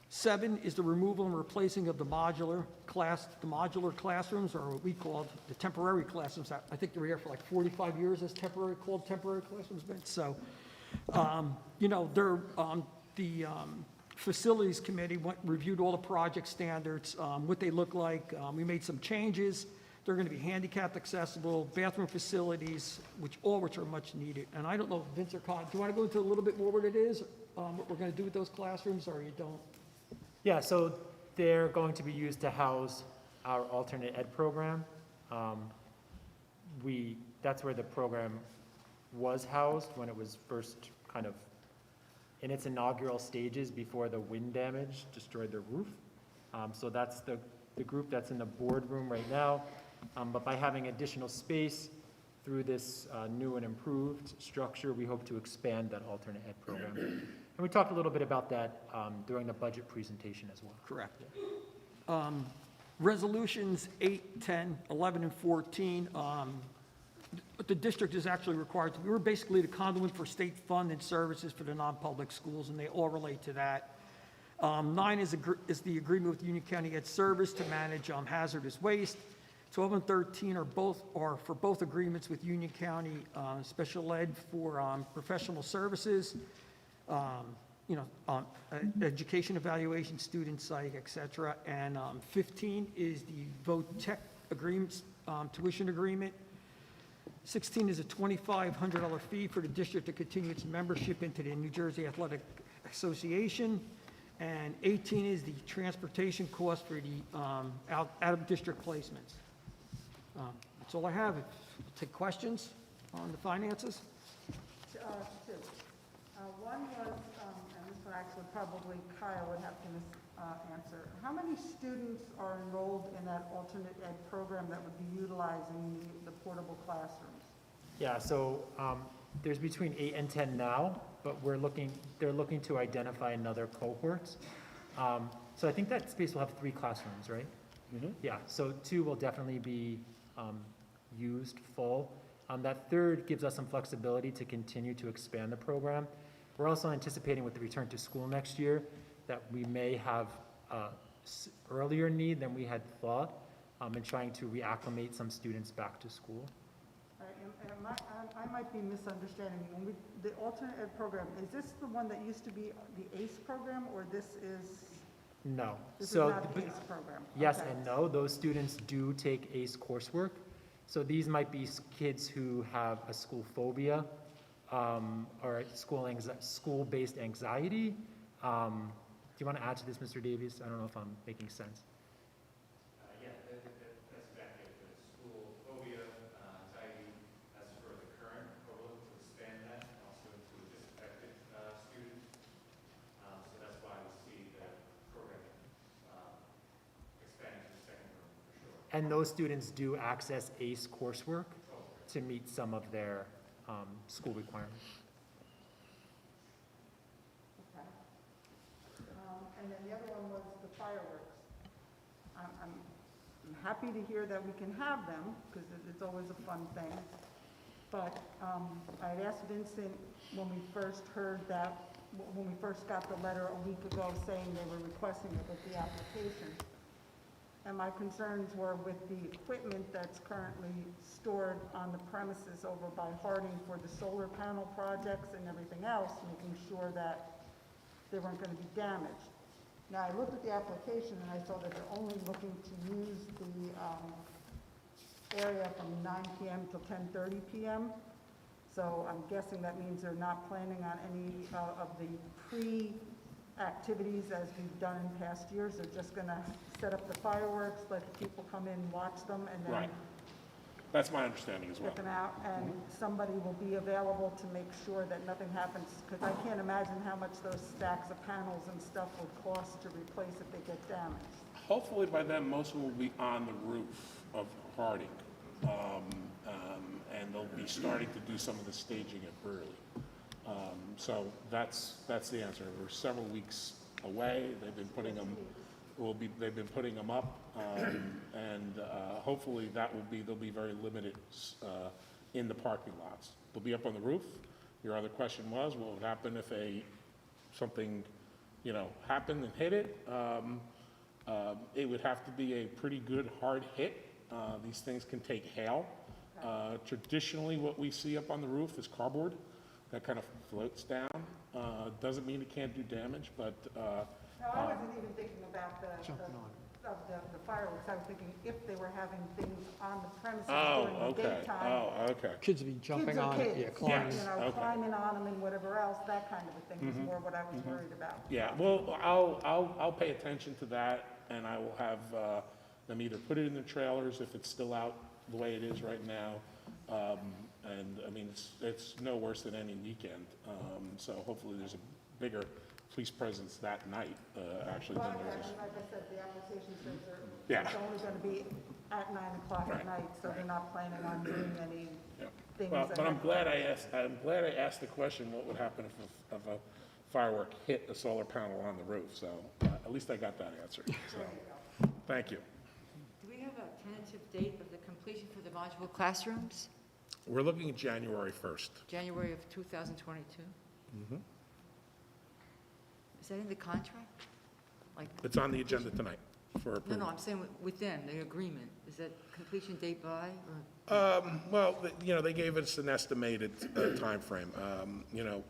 7 is the removal and replacing of the modular classrooms, or what we called the temporary classrooms. I think they were here for like 45 years as temporary classrooms, Vince. So, the facilities committee reviewed all the project standards, what they look like. We made some changes. They're going to be handicapped accessible, bathroom facilities, which are much needed. And I don't know, Vince or Con, do you want to go into a little bit more what it is, what we're going to do with those classrooms, or you don't? Yeah, so they're going to be used to house our alternate ed program. That's where the program was housed when it was first kind of in its inaugural stages before the wind damage destroyed the roof. So that's the group that's in the boardroom right now. But by having additional space through this new and improved structure, we hope to expand that alternate ed program. And we talked a little bit about that during the budget presentation as well. Correct. Resolutions 8, 10, 11, and 14, the district is actually required to, we were basically the conduit for state funded services for the non-public schools, and they all relate to that. 9 is the agreement with Union County Ed Service to manage hazardous waste. 12 and 13 are for both agreements with Union County Special Ed for professional services, education evaluation, student psych, et cetera. And 15 is the Vote Tech agreements, tuition agreement. 16 is a $2,500 fee for the district to continue its membership into the New Jersey Athletic Association. And 18 is the transportation cost for the out-of-district placements. That's all I have. Take questions on the finances. Two. One was, and this one actually probably Kyle would have to answer. How many students are enrolled in that alternate ed program that would be utilizing the portable classrooms? Yeah, so there's between 8 and 10 now, but they're looking to identify another cohort. So I think that space will have 3 classrooms, right? Yeah, so 2 will definitely be used full. That third gives us some flexibility to continue to expand the program. We're also anticipating with the return to school next year that we may have earlier need than we had thought in trying to reacclimate some students back to school. All right, and I might be misunderstanding. The alternate ed program, is this the one that used to be the ACE program, or this is? No. This So is not the ACE program? yes Okay. and no. Those students do take ACE coursework. So these might be kids who have a school phobia or school-based anxiety. Do you want to add to this, Mr. Davies? I don't know if I'm making sense. Yeah, that's exactly it. The school phobia, anxiety, that's for the current, but we're looking to expand that also to disaffected students. So that's why we see the program expanding to the second room for sure. And those students do access ACE coursework to meet some of their school requirements. Okay. And then the other one was the fireworks. I'm happy to hear that we can have them, because it's always a fun thing. But I'd asked Vincent when we first heard that, when we first got the letter a week ago saying they were requesting it with the application. And my concerns were with the equipment that's currently stored on the premises over by Harding for the solar panel projects and everything else, making sure that they weren't going to be damaged. Now, I looked at the application and I saw that they're only looking to use the area from 9 p.m. till 10:30 p.m. So I'm guessing that means they're not planning on any of the pre-activities as we've done in past years. They're just going to set up the fireworks, let the people come in, watch them, and then Right. That's my understanding as well. get them out, and somebody will be available to make sure that nothing happens, because I can't imagine how much those stacks of panels and stuff would cost to replace if they get damaged. Hopefully by then, most of them will be on the roof of Harding. And they'll be starting to do some of the staging at Burley. So that's the answer. We're several weeks away. They've been putting them, they've been putting them up. And hopefully they'll be very limited in the parking lots. They'll be up on the roof. Your other question was, what would happen if something, happened and hit it? It would have to be a pretty good hard hit. These things can take hail. Traditionally, what we see up on the roof is cardboard that kind of floats down. Doesn't mean it can't do damage, but No, I wasn't even thinking about the fireworks. I was thinking if they were having things on the premises during the daytime. Okay. Kids will be jumping Kids are on it, kids, yeah, climbing. Yes. climbing on them and whatever else, that kind of a thing is more what I was worried about. Yeah, well, I'll pay attention to that, and I will have them either put it in the trailers if it's still out the way it is right now. And I mean, it's no worse than any weekend. So hopefully there's a bigger police presence that night, actually, Well, than there is. like I said, the application says Yeah. it's only going to be at 9 o'clock at night, so they're not planning on doing any Yeah. things. Well, that but I'm have- glad I asked the question, what would happen if a firework hit a solar panel on the roof? So at least I got that answer. So, thank you. Do we have a tentative date of the completion for the modular classrooms? We're looking at January 1st. January of 2022? Is that in the contract? Like, It's on the agenda tonight. for No, approval. no, I'm saying within the agreement. Is that completion date by, or? Well, they gave us an estimated timeframe.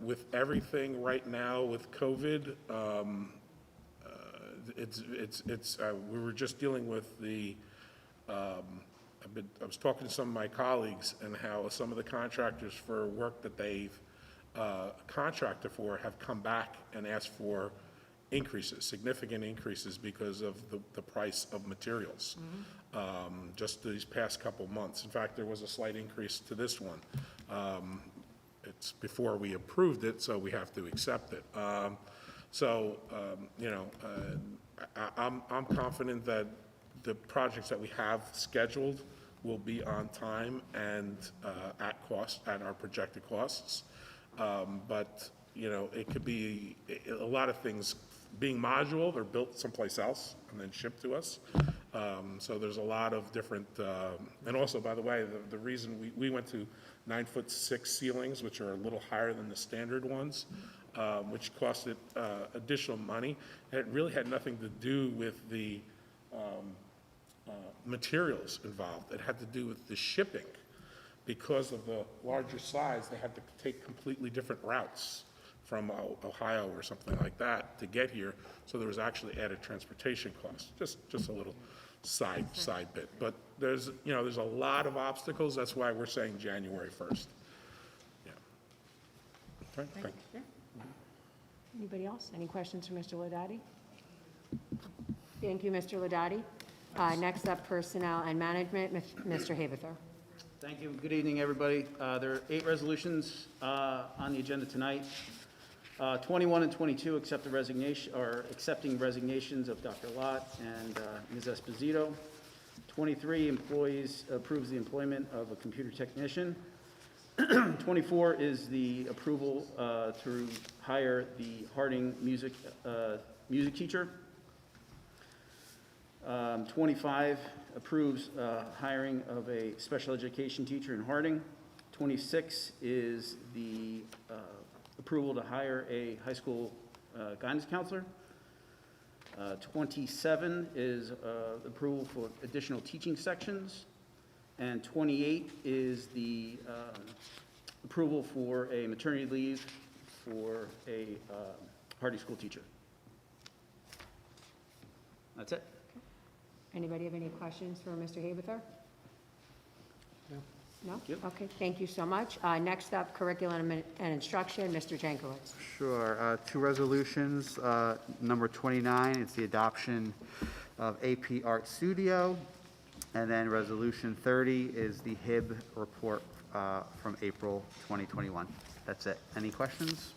With everything right now with COVID, we were just dealing with I was talking to some of my colleagues and how some of the contractors for work that they've contracted for have come back and asked for increases, significant increases because of the price of materials. Just these past couple months. In fact, there was a slight increase to this one. It's before we approved it, so we have to accept it. I'm confident that the projects that we have scheduled will be on time and at our projected costs. But it could be a lot of things being modular, they're built someplace else and then shipped to us. So there's a lot of different, and also, by the way, the reason we went to 9'6" ceilings, which are a little higher than the standard ones, which costed additional money. And it really had nothing to do with the materials involved. It had to do with the shipping. Because of the larger size, they had to take completely different routes from Ohio or something like that to get here. So there was actually added transportation costs. Just a little side bit. But there's a lot of obstacles. That's why we're saying January 1st. Yeah. Right, thank you. Anybody else? Any questions for Mr. Ladati? Thank you, Mr. Ladati. Next up, Personnel and Management, Mr. Haberthor. Thank you. Good evening, everybody. There are 8 resolutions on the agenda tonight. 21 and 22 accepting resignations of Dr. Lott and Ms. Esposito. 23 approves the employment of a computer technician. 24 is the approval to hire the Harding music teacher. 25 approves hiring of a special education teacher in Harding. 26 is the approval to hire a high school guidance counselor. 27 is approval for additional teaching sections. And 28 is the approval for a maternity leave for a Harding school teacher. That's it. Anybody have any questions for Mr. Haberthor? No? Yep. Okay, thank you so much. Next up, Curriculum and Instruction, Mr. Jankowicz. Sure. 2 resolutions. Number 29 is the adoption of AP Art Studio. And then Resolution 30 is the HIB report from April 2021. That's it. Any questions?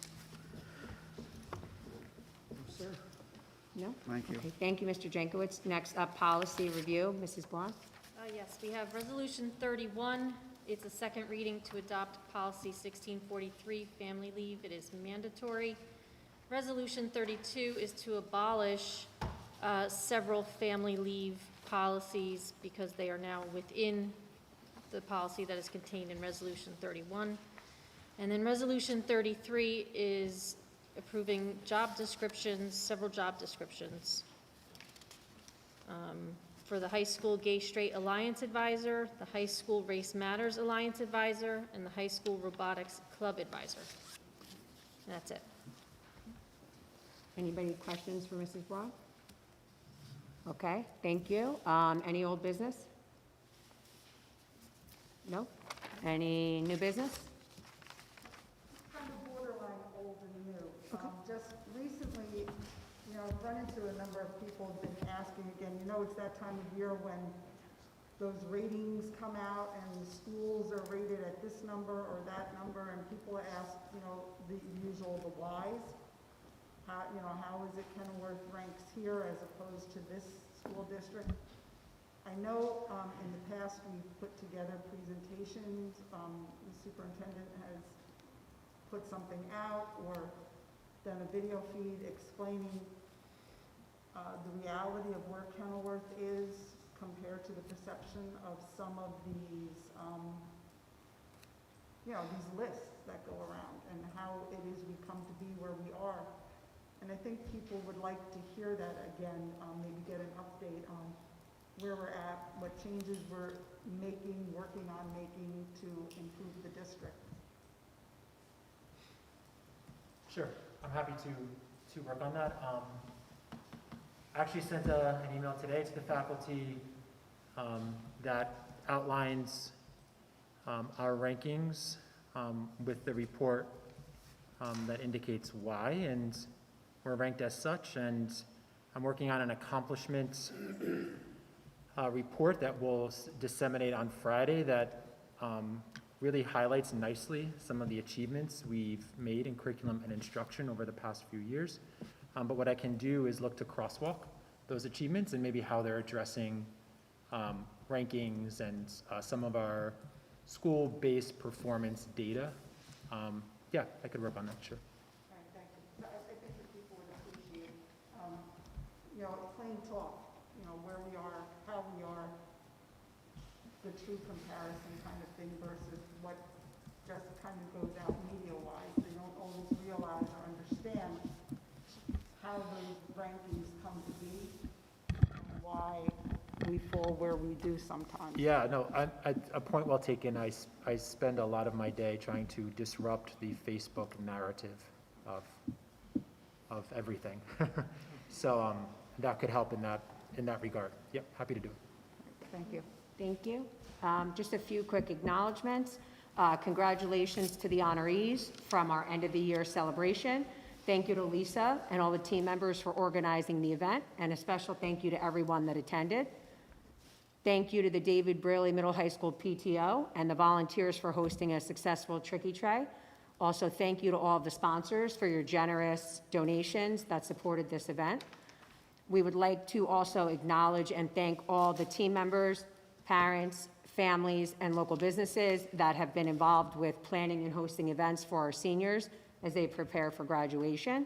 No? Thank you. Okay, thank you, Mr. Jankowicz. Next up, Policy Review, Mrs. Blunt. Yes, we have Resolution 31. It's a second reading to adopt Policy 1643, Family Leave. It is mandatory. Resolution 32 is to abolish several family leave policies because they are now within the policy that is contained in Resolution 31. And then Resolution 33 is approving job descriptions, several job descriptions. For the High School Gay Straight Alliance Advisor, the High School Race Matters Alliance Advisor, and the High School Robotics Club Advisor. And that's it. Anybody questions for Mrs. Blunt? Okay, thank you. Any old business? No? Any new business? Kind of borderline old and new. Just recently, I've run into a number of people who've been asking again, it's that time of year when those ratings come out and the schools are rated at this number or that number, and people ask, the usual, the whys. How is it Kenilworth ranks here as opposed to this school district? I know in the past we've put together presentations. The superintendent has put something out or done a video feed explaining the reality of where Kenilworth is compared to the perception of some of these, these lists that go around and how it is we come to be where we are. And I think people would like to hear that again, maybe get an update where we're at, what changes we're working on making to improve the district. Sure, I'm happy to work on that. I actually sent an email today to the faculty that outlines our rankings with the report that indicates why, and we're ranked as such, and I'm working on an accomplishments report that we'll disseminate on Friday that really highlights nicely some of the achievements we've made in curriculum and instruction over the past few years. But what I can do is look to crosswalk those achievements and maybe how they're addressing rankings and some of our school-based performance data. Yeah, I could work on that, sure. All right, thank you. I think that people would appreciate, plain talk, where we are, how we are, the true comparison kind of thing versus what just kind of goes out media-wise. They don't always realize or understand how those rankings come to be and why we fall where we do sometimes. Yeah, no, a point well taken. I spend a lot of my day trying to disrupt the Facebook narrative of everything. So that could help in that regard. Yep, happy to do it. Thank you. Thank you. Just a few quick acknowledgements. Congratulations to the honorees from our end of the year celebration. Thank you to Lisa and all the team members for organizing the event, and a special thank you to everyone that attended. Thank you to the David Braley Middle High School PTO and the volunteers for hosting a successful Tricky Tray. Also, thank you to all of the sponsors for your generous donations that supported this event. We would like to also acknowledge and thank all the team members, parents, families, and local businesses that have been involved with planning and hosting events for our seniors as they prepare for graduation.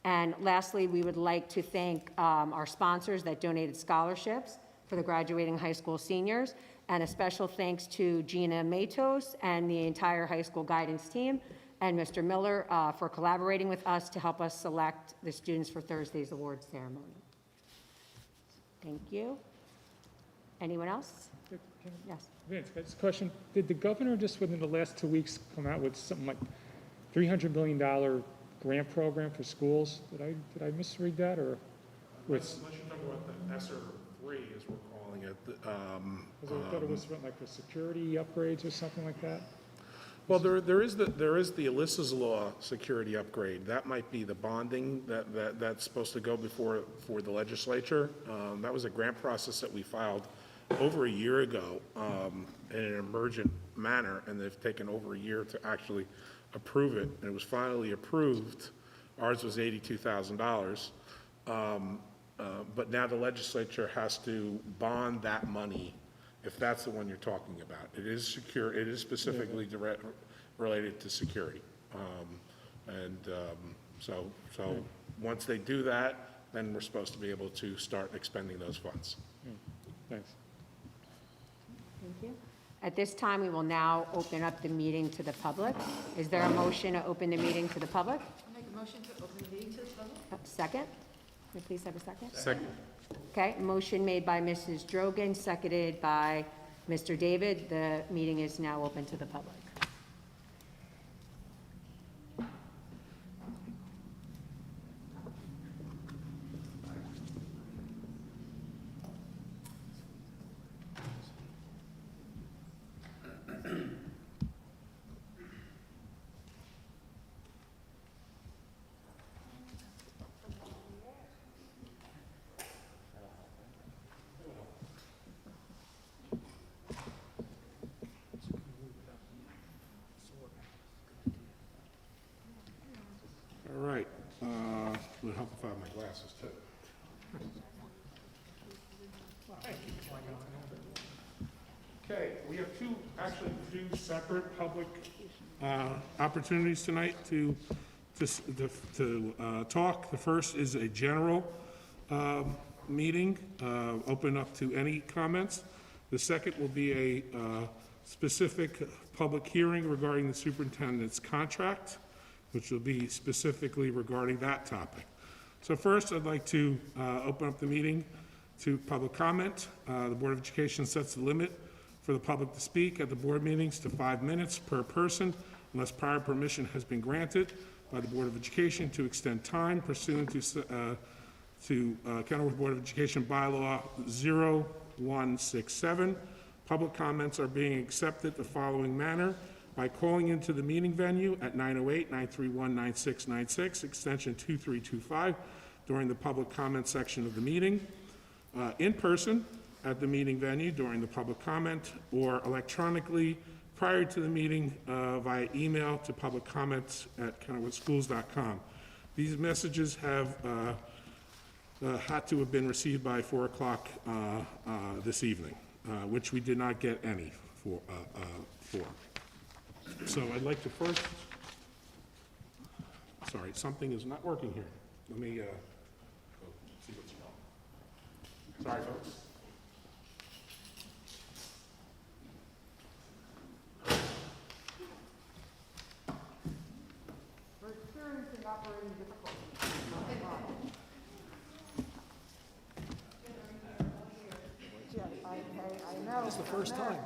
And lastly, we would like to thank our sponsors that donated scholarships for the graduating high school seniors, and a special thanks to Gina Matos and the entire high school guidance team, and Mr. Miller for collaborating with us to help us select the students for Thursday's awards ceremony. Thank you. Anyone else? Yes. Vince, I just a question. Did the governor just within the last 2 weeks come out with something like $300 million grant program for schools? Did I misread that, or? Unless you're talking about the ESSER 3, as we're calling it. I thought it was like for security upgrades or something like that. Well, there is the Alyssa's Law security upgrade. That might be the bonding that's supposed to go before the legislature. That was a grant process that we filed over a year ago in an emergent manner, and they've taken over a year to actually approve it, and it was finally approved. Ours was $82,000, but now the legislature has to bond that money, if that's the one you're talking about. It is secure. It is specifically related to security, so once they do that, then we're supposed to be able to start expending those funds. Thanks. Thank you. At this time, we will now open up the meeting to the public. Is there a motion to open the meeting to the public? I'll make a motion to open the meeting to the public. Second? Can we please have a second? Second. Okay, motion made by Mrs. Drogan, seconded by Mr. David. The meeting is now open to the public. All right. It would help if I had my glasses, too. Okay, we have two separate public opportunities tonight to talk. The first is a general meeting, open up to any comments. The second will be a specific public hearing regarding the superintendent's contract, which will be specifically regarding that topic. So first, I'd like to open up the meeting to public comment. The Board of Education sets the limit for the public to speak at the board meetings to 5 minutes per person unless prior permission has been granted by the Board of Education to extend time pursuant to Kenilworth Board of Education Bylaw 0167. Public comments are being accepted the following manner: by calling into the meeting venue at 908-931-9696, extension 2325, during the public comment section of the meeting, in person at the meeting venue during the public comment, or electronically prior to the meeting via email to publiccomments@kenilworthschools.com. These messages have had to have been received by 4 o'clock this evening, which we did not get any for. So I'd like to first, sorry, something is not working here. Let me see what's wrong. Sorry, folks. We're experiencing operating difficulties. Yes, I know. It's the first time.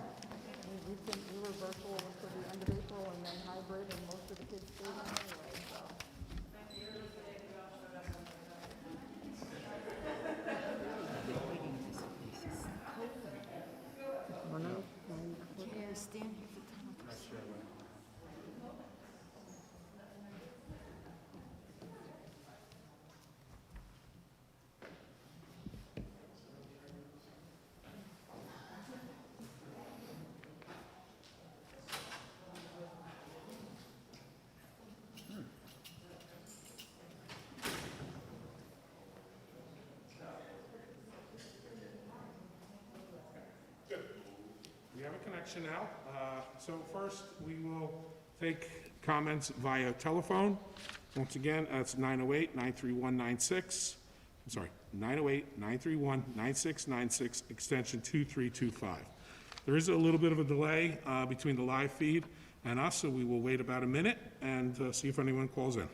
We were virtual until the end of April and then hybrid, and most of the kids stayed on anyway, so. Yeah, stand here for 10 minutes. We have a connection now. So first, we will take comments via telephone. Once again, that's 908-931-96. I'm sorry, 908-931-9696, extension 2325. There is a little bit of a delay between the live feed and us, so we will wait about a minute and see if anyone calls in.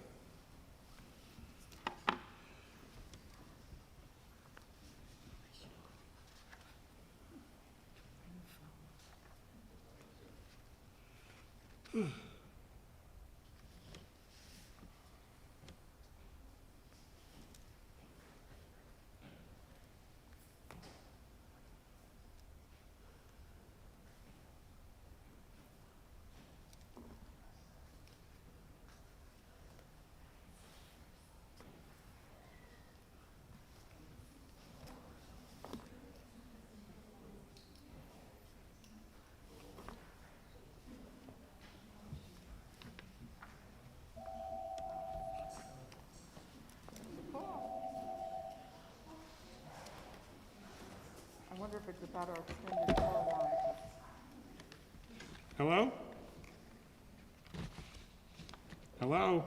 I wonder if it's about our extended car warranty. Hello? Hello?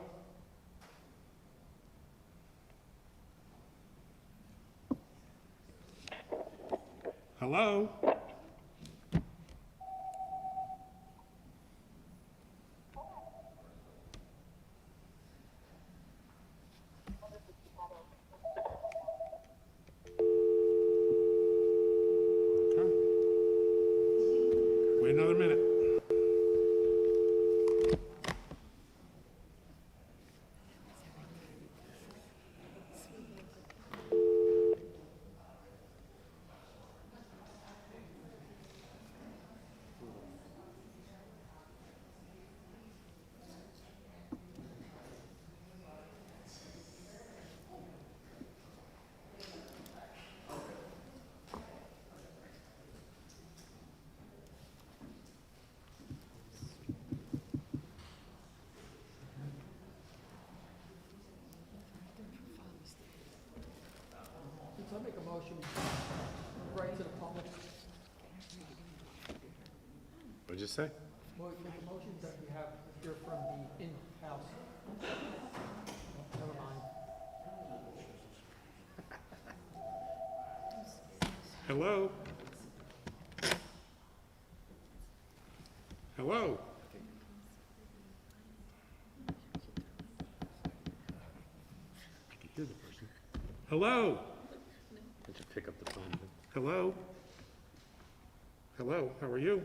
Hello? Okay. Wait another minute. I make a motion right to the public. What'd you say? Well, make a motion that we have here from the in-house. Never mind. Hello? Hello? I can hear the person. Hello? I just pick up the phone. Hello? Hello, how are you?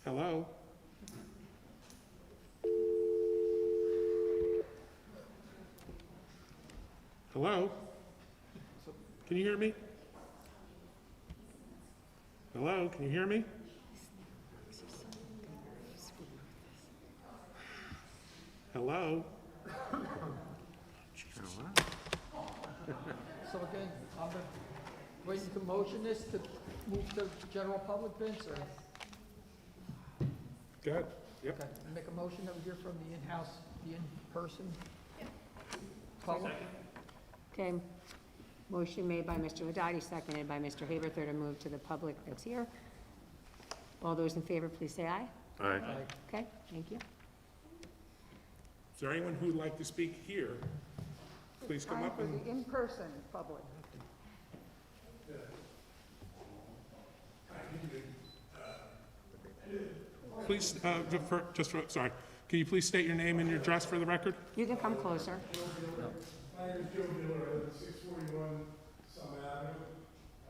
Hello? Hello? Can you hear me? Hello, can you hear me? Hello? So again, I'm ready to motion this to move to general public, Vince, or? Go ahead. Yep. Okay, make a motion that we hear from the in-house, the in-person public. Okay, motion made by Mr. Ladati, seconded by Mr. Haberthur to move to the public that's here. All those in favor, please say aye. Aye. Okay, thank you. Is there anyone who'd like to speak here? Please come Time up for and, the in-person public. please, sorry, can you please state your name and your address for the record? You can come closer. My name is Joe Miller, I live at 641 Summit Avenue.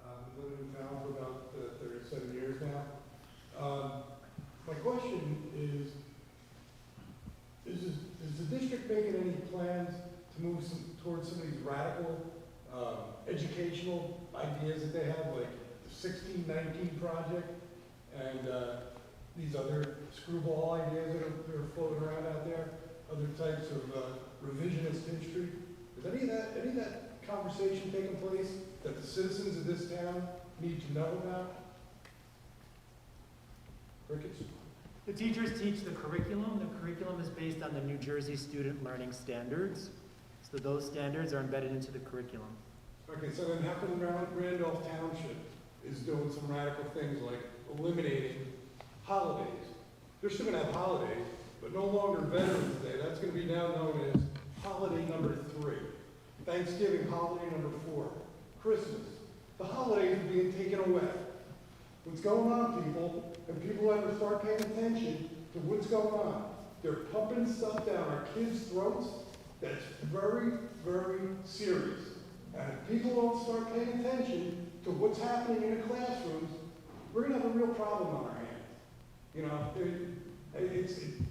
I've been living in town for about 37 years now. My question is the district making any plans to move towards some of these radical educational ideas that they have, like the 1619 project and these other screwball ideas that are floating around out there, other types of revisionist history? Is any of that conversation taking place that the citizens of this town need to know about? Crickets? The teachers teach the curriculum. The curriculum is based on the New Jersey Student Learning Standards. So those standards are embedded into the curriculum. Okay, so then how come Randolph Township is doing some radical things like eliminating holidays? They're still gonna have holidays, but no longer Veterans Day. That's gonna be now known as holiday number 3. Thanksgiving, holiday number 4. Christmas. The holidays are being taken away. What's going on, people, and people ever start paying attention to what's going on, they're pumping stuff down our kids' throats that's very, very serious. And if people don't start paying attention to what's happening in the classrooms, we're gonna have a real problem on our hands. You know,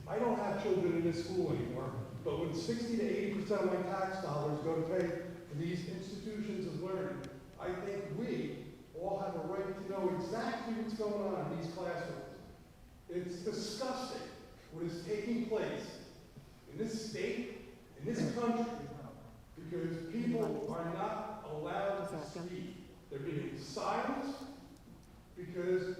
I don't have children in this school anymore, but when 60 to 80% of my tax dollars go to pay for these institutions of learning, I think we all have a right to know exactly what's going on in these classrooms. It's disgusting what is taking place in this state, in this country, because people are not allowed to speak. They're being silenced because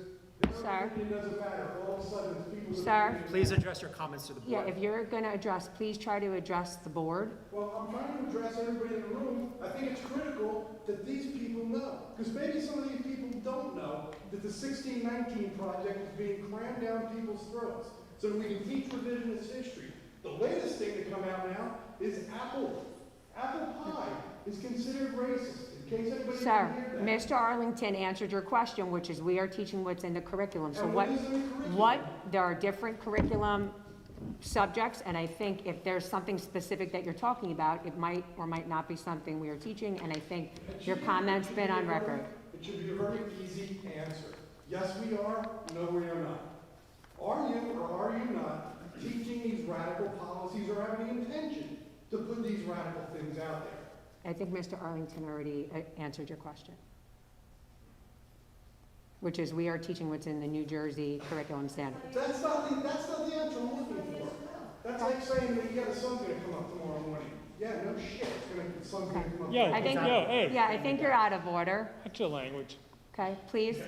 their opinion doesn't matter. All of a sudden, it's people. Sir? Please address your comments to the board. Yeah, if you're going to address, please try to address the board. Well, I'm trying to address everybody in the room. I think it's critical that these people know, because maybe some of these people don't know that the 1619 project is being crammed down people's throats so that we can teach revisionist history. The latest thing to come out now is apple pie is considered racist. In case anybody Sir, didn't hear that. Mr. Arlington answered your question, which is we are teaching what's in the curriculum. So And what is in the curriculum? there are different curriculum subjects, and I think if there's something specific that you're talking about, it might or might not be something we are teaching, and I think your comment's been on record. It should be a very easy answer. Yes, we are. No, we are not. Are you or are you not teaching these radical policies or having the intention to put these radical things out there? I think Mr. Arlington already answered your question, which is we are teaching what's in the New Jersey curriculum standards. That's not the answer I'm looking for. That's like saying that you got a sun's gonna come up tomorrow morning. Yeah, no shit, the sun's gonna come up. Yeah, I think, hey, yeah, I think you're out of order. that's your language. Okay, please.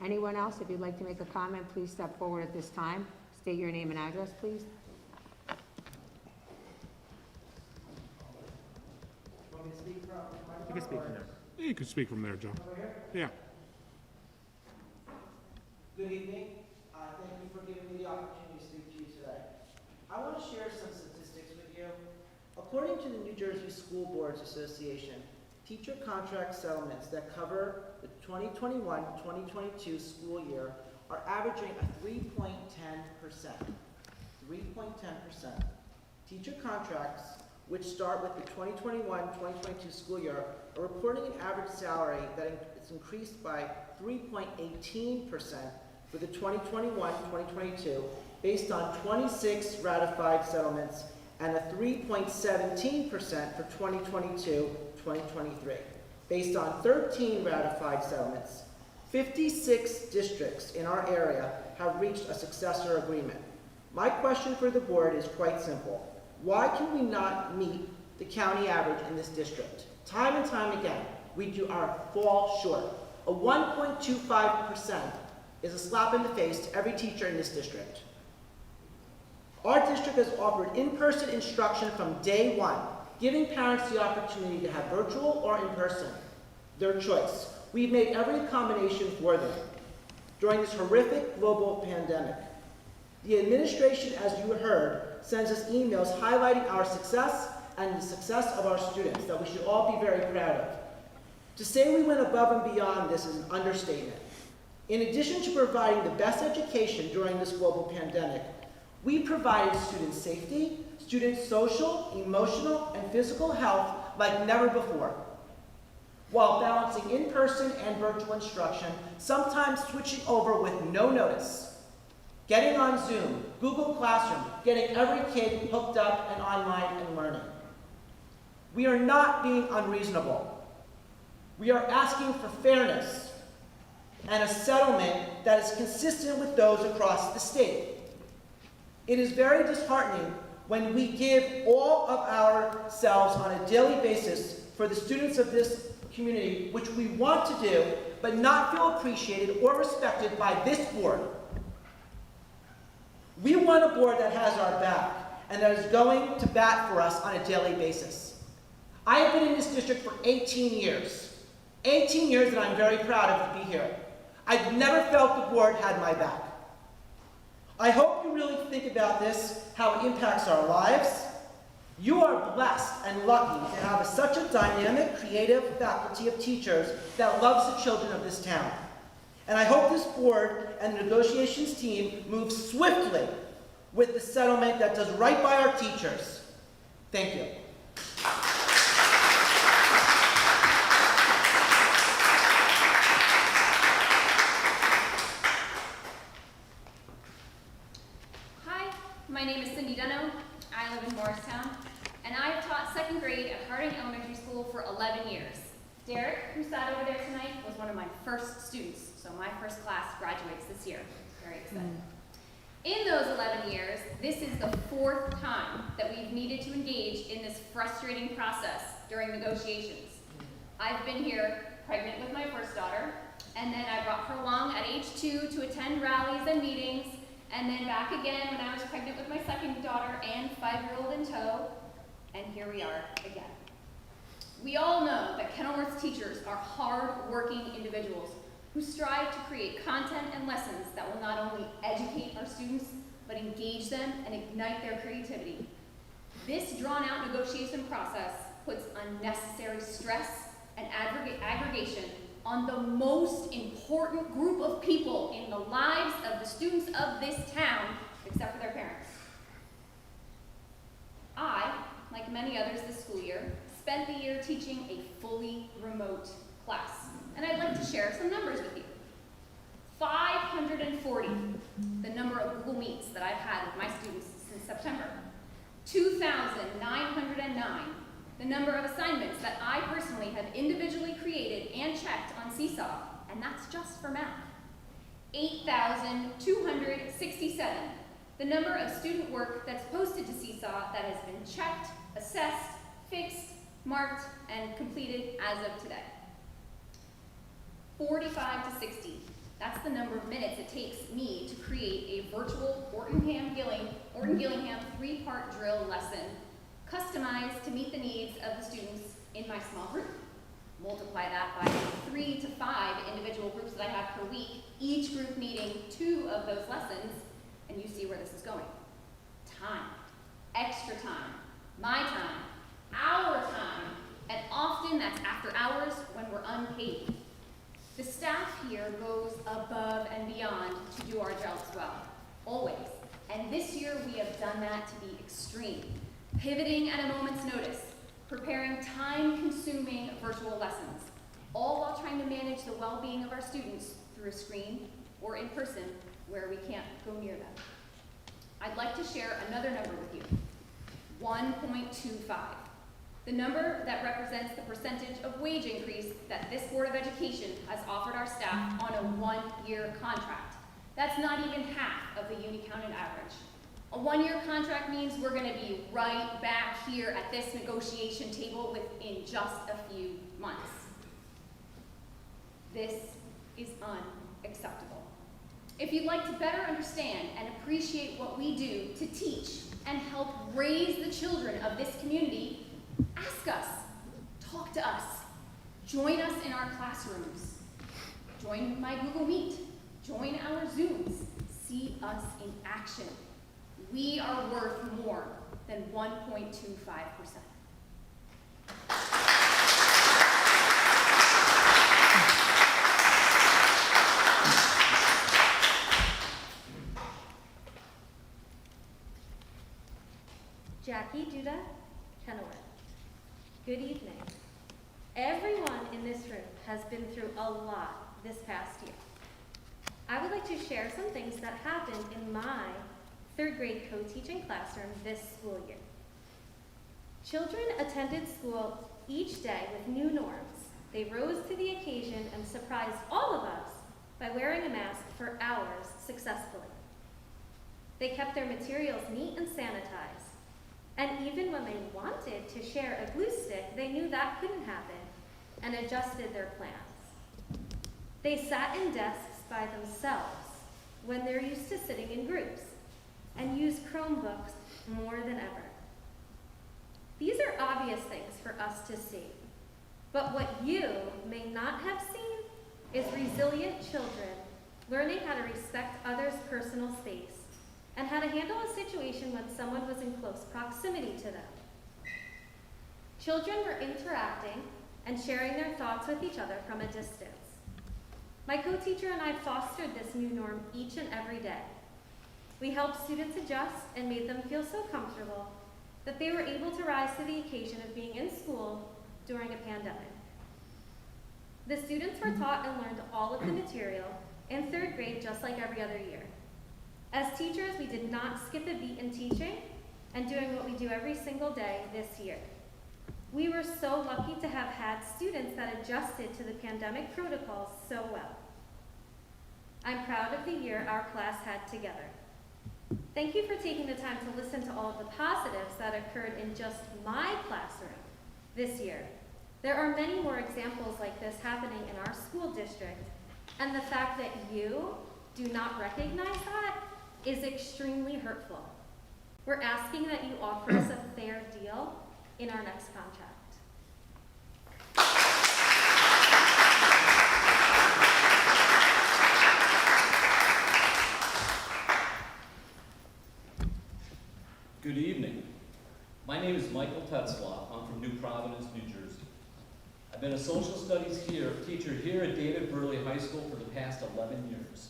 Anyone else, if you'd like to make a comment, please step forward at this time. State your name and address, please. You can speak from there. Yeah, you can speak from there, Joe. Yeah. Good evening. Thank you for giving me the opportunity to speak to you today. I want to share some statistics with you. According to the New Jersey School Boards Association, teacher contract settlements that cover the 2021-2022 school year are averaging a 3.10%. 3.10%. Teacher contracts which start with the 2021-2022 school year, are reporting an average salary that is increased by 3.18% for the 2021-2022, based on 26 ratified settlements, and a 3.17% for 2022-2023, based on 13 ratified settlements. 56 districts in our area have reached a successor agreement. My question for the board is quite simple. Why can we not meet the county average in this district? Time and time again, we fall short. A 1.25% is a slap in the face to every teacher in this district. Our district has offered in-person instruction from day one, giving parents the opportunity to have virtual or in-person, their choice. We've made every accommodation for them during this horrific global pandemic. The administration, as you heard, sends us emails highlighting our success and the success of our students that we should all be very proud of. To say we went above and beyond this is an understatement. In addition to providing the best education during this global pandemic, we provided student safety, student social, emotional, and physical health like never before, while balancing in-person and virtual instruction, sometimes switching over with no notice. Getting on Zoom, Google Classroom, getting every kid hooked up and online and learning. We are not being unreasonable. We are asking for fairness and a settlement that is consistent with those across the state. It is very disheartening when we give all of ourselves on a daily basis for the students of this community, which we want to do, but not feel appreciated or respected by this board. We want a board that has our back and that is going to bat for us on a daily basis. I have been in this district for 18 years. 18 years that I'm very proud of to be here. I've never felt the board had my back. I hope you really think about this, how it impacts our lives. You are blessed and lucky to have such a dynamic, creative faculty of teachers that loves the children of this town. And I hope this board and the negotiations team move swiftly with the settlement that does right by our teachers. Thank you. Hi, my name is Cindy Dunno. I live in Morristown, and I have taught second grade at Harding Elementary School for 11 years. Derek, who sat over there tonight, was one of my first students, so my first class graduates this year. Very excited. In those 11 years, this is the 4th time that we've needed to engage in this frustrating process during negotiations. I've been here pregnant with my first daughter, and then I brought her along at age 2 to attend rallies and meetings, and then back again when I was pregnant with my second daughter and 5-year-old in tow, and here we are again. We all know that Kenilworth's teachers are hard-working individuals who strive to create content and lessons that will not only educate our students, but engage them and ignite their creativity. This drawn-out negotiation process puts unnecessary stress and aggregation on the most important group of people in the lives of the students of this town, except for their parents. I, like many others this school year, spent the year teaching a fully remote class, and I'd like to share some numbers with you. 540, the number of Google Meets that I've had with my students since September. 2,909, the number of assignments that I personally have individually created and checked on Seesaw, and that's just for math. 8,267, the number of student work that's posted to Seesaw that has been checked, assessed, fixed, marked, and completed as of today. 45 to 60, that's the number of minutes it takes me to create a virtual Orton-Gillingham 3-part drill lesson customized to meet the needs of the students in my small group. Multiply that by 3 to 5 individual groups that I have per week, each group needing 2 of those lessons, and you see where this is going. Time, extra time, my time, our time, and often that's after hours when we're unpaid. The staff here goes above and beyond to do our jobs well, always. And this year we have done that to the extreme. pivoting at a moment's notice, preparing time-consuming virtual lessons, all while trying to manage the well-being of our students through a screen or in person where we can't go near them. I'd like to share another number with you, 1.25. The number that represents the percentage of wage increase that this Board of Education has offered our staff on a one-year contract. That's not even half of the uni-counted average. A one-year contract means we're gonna be right back here at this negotiation table within just a few months. This is unacceptable. If you'd like to better understand and appreciate what we do to teach and help raise the children of this community, ask us, talk to us, join us in our classrooms, join my Google Meet, join our Zooms, see us in action. We are worth more than 1.25%. Jackie Duda, Kenilworth. Good evening. Everyone in this room has been through a lot this past year. I would like to share some things that happened in my third grade co-teaching classroom this school year. Children attended school each day with new norms. They rose to the occasion and surprised all of us by wearing a mask for hours successfully. They kept their materials neat and sanitized. And even when they wanted to share a glue stick, they knew that couldn't happen and adjusted their plans. They sat in desks by themselves when they're used to sitting in groups and used Chromebooks more than ever. These are obvious things for us to see, but what you may not have seen is resilient children learning how to respect others' personal space and how to handle a situation when someone was in close proximity to them. Children were interacting and sharing their thoughts with each other from a distance. My co-teacher and I fostered this new norm each and every day. We helped students adjust and made them feel so comfortable that they were able to rise to the occasion of being in school during a pandemic. The students were taught and learned all of the material in third grade just like every other year. As teachers, we did not skip a beat in teaching and doing what we do every single day this year. We were so lucky to have had students that adjusted to the pandemic protocols so well. I'm proud of the year our class had together. Thank you for taking the time to listen to all of the positives that occurred in just my classroom this year. There are many more examples like this happening in our school district, and the fact that you do not recognize that is extremely hurtful. We're asking that you offer us a fair deal in our next contract. Good evening. My name is Michael Tetzlaff. I'm from New Providence, New Jersey. I've been a social studies teacher here at David Burley High School for the past 11 years.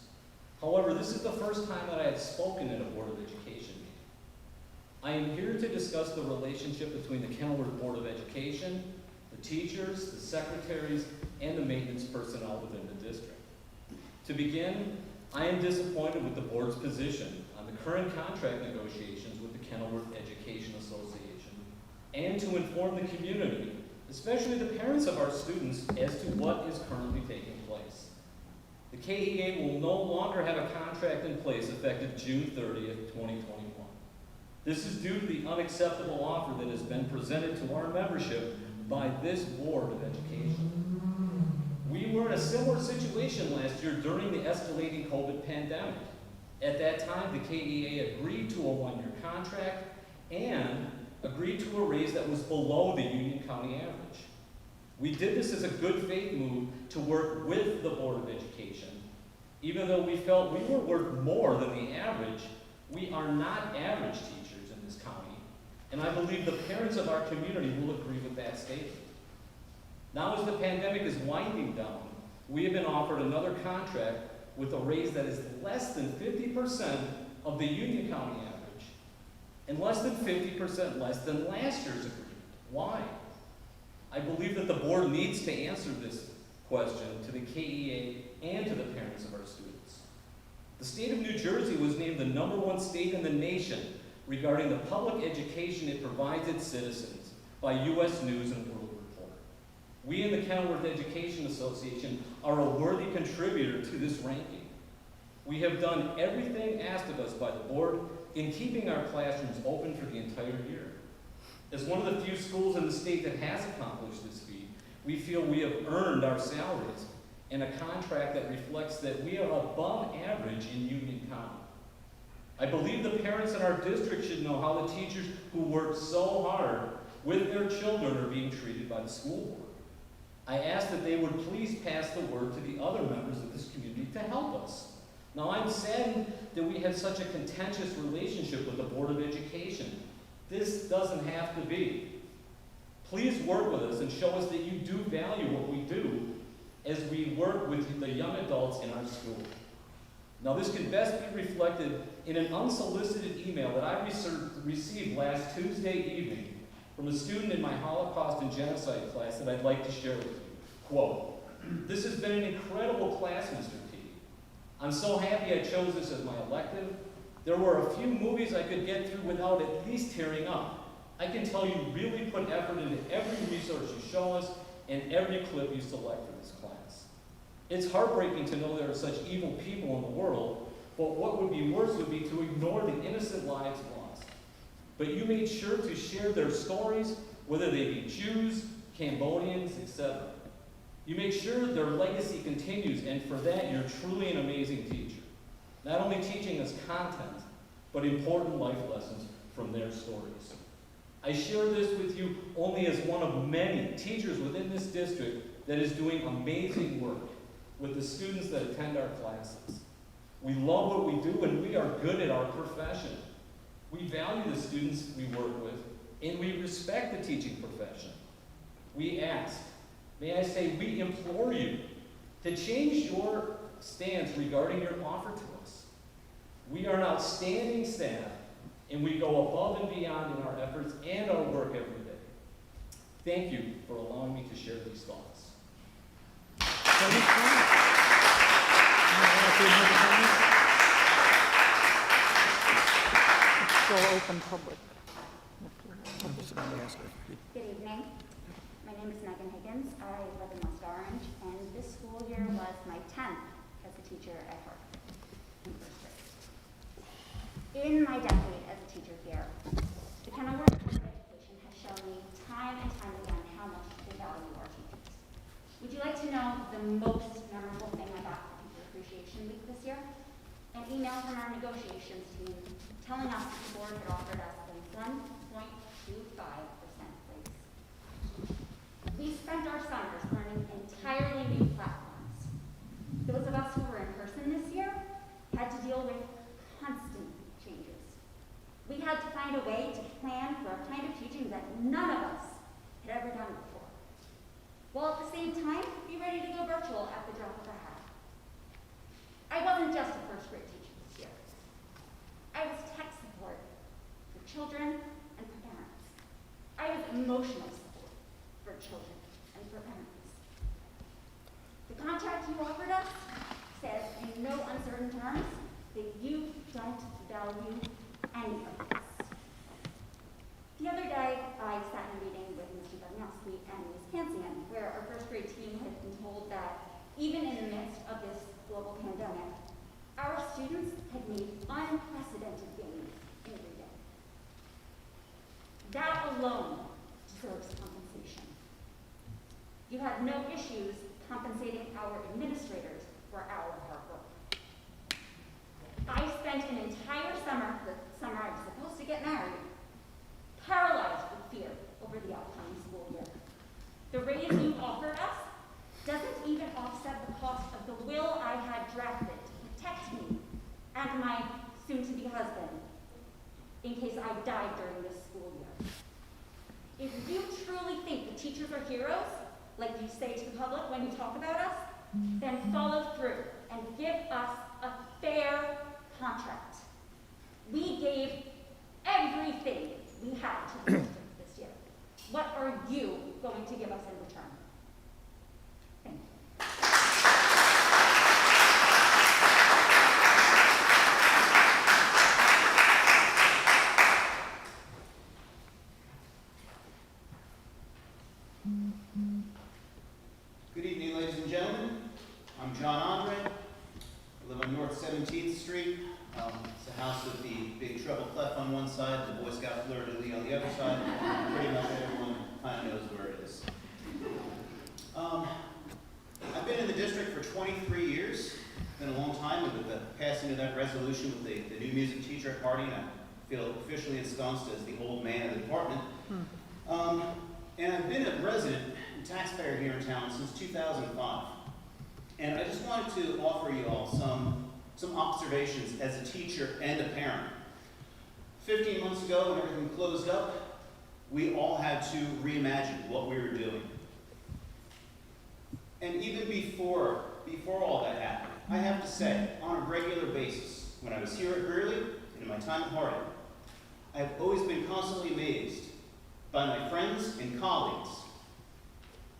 However, this is the first time that I have spoken at a Board of Education meeting. I am here to discuss the relationship between the Kenilworth Board of Education, the teachers, the secretaries, and the maintenance personnel within the district. To begin, I am disappointed with the board's position on the current contract negotiations with the Kenilworth Education Association, and to inform the community, especially the parents of our students, as to what is currently taking place. The KEA will no longer have a contract in place effective June 30th, 2021. This is due to the unacceptable offer that has been presented to our membership by this Board of Education. We were in a similar situation last year during the escalating COVID pandemic. At that time, the KEA agreed to a one-year contract and agreed to a raise that was below the Union County average. We did this as a good faith move to work with the Board of Education. Even though we felt we were worth more than the average, we are not average teachers in this county, and I believe the parents of our community will agree with that statement. Now, as the pandemic is winding down, we have been offered another contract with a raise that is less than 50% of the Union County average. and less than 50% less than last year's agreement. Why? I believe that the board needs to answer this question to the KEA and to the parents of our students. The state of New Jersey was named the #1 state in the nation regarding the public education it provides its citizens by U.S. News and World Report. We in the Kenilworth Education Association are a worthy contributor to this ranking. We have done everything asked of us by the board in keeping our classrooms open for the entire year. As one of the few schools in the state that has accomplished this feat, we feel we have earned our salaries and a contract that reflects that we are above average in Union County. I believe the parents in our district should know how the teachers who work so hard with their children are being treated by the school board. I ask that they would please pass the word to the other members of this community to help us. Now, I'm saddened that we have such a contentious relationship with the Board of Education. This doesn't have to be. Please work with us and show us that you do value what we do as we work with the young adults in our school. Now, this can best be reflected in an unsolicited email that I received last Tuesday evening from a student in my Holocaust and Genocide class that I'd like to share with you. Quote, "This has been an incredible class, Mr. T. I'm so happy I chose this as my elective. There were a few movies I could get through without at least tearing up. I can tell you really put effort into every resource you show us and every clip you select for this class. It's heartbreaking to know there are such evil people in the world, but what would be worse would be to ignore the innocent lives lost. But you made sure to share their stories, whether they be Jews, Cambodians, etc. You make sure their legacy continues, and for that, you're truly an amazing teacher. Not only teaching us content, but important life lessons from their stories. I share this with you only as one of many teachers within this district that is doing amazing work with the students that attend our classes. We love what we do, and we are good at our profession. We value the students we work with, and we respect the teaching profession. We ask, may I say, we implore you to change your stance regarding your offer to us. We are an outstanding staff, and we go above and beyond in our efforts and our work every day. Thank you for allowing me to share these thoughts." Still open public. Good evening. My name is Megan Higgins. I live in West Orange, and this school year was my 10th as a teacher at Harvard in first grade. In my decade as a teacher here, the Kenilworth Board of Education has shown me time and time again how much they value our teachers. Would you like to know the most memorable thing I got for Teacher Appreciation Week this year? An email from our negotiations team telling us that the board had offered us a 1.25% raise. We spent our summers learning entirely new platforms. Those of us who were in person this year had to deal with constant changes. We had to find a way to plan for a kind of teaching that none of us had ever done before, while at the same time be ready to go virtual at the drop of a hat. I wasn't just a first grade teacher this year. I was tech support for children and for parents. I was emotional support for children and for parents. The contract you offered us says in no uncertain terms that you don't value any of this. The other day, I sat in a meeting with Mr. Bagnowski and Ms. Kansian, where our first grade team had been told that even in the midst of this global pandemic, our students had made unprecedented gains in reading. That alone deserves compensation. You had no issues compensating our administrators for our hard work. I spent an entire summer, the summer I was supposed to get married, paralyzed with fear over the upcoming school year. The raise you offered us doesn't even offset the cost of the will I had drafted to protect me and my soon-to-be husband in case I died during this school year. If you truly think the teachers are heroes, like you say to the public when you talk about us, then follow through and give us a fair contract. We gave everything we have to the district this year. What are you going to give us in return? Thank you. Good evening, ladies and gentlemen. I'm John Andre. I live on North 17th Street. It's a house with the Big Treble Clef on one side, the Boy Scout fleur-de-lis on the other side. Pretty much everyone kind of knows where it is. I've been in the district for 23 years. It's been a long time, and with the passing of that resolution with the new music teacher at Harding, I feel officially ensconced as the old man of the department. And I've been a resident and taxpayer here in town since 2005. And I just wanted to offer you all some observations as a teacher and a parent. 15 months ago, when everything closed up, we all had to reimagine what we were doing. And even before all that happened, I have to say, on a regular basis, when I was here at Greeley and in my time at Harding, I've always been constantly amazed by my friends and colleagues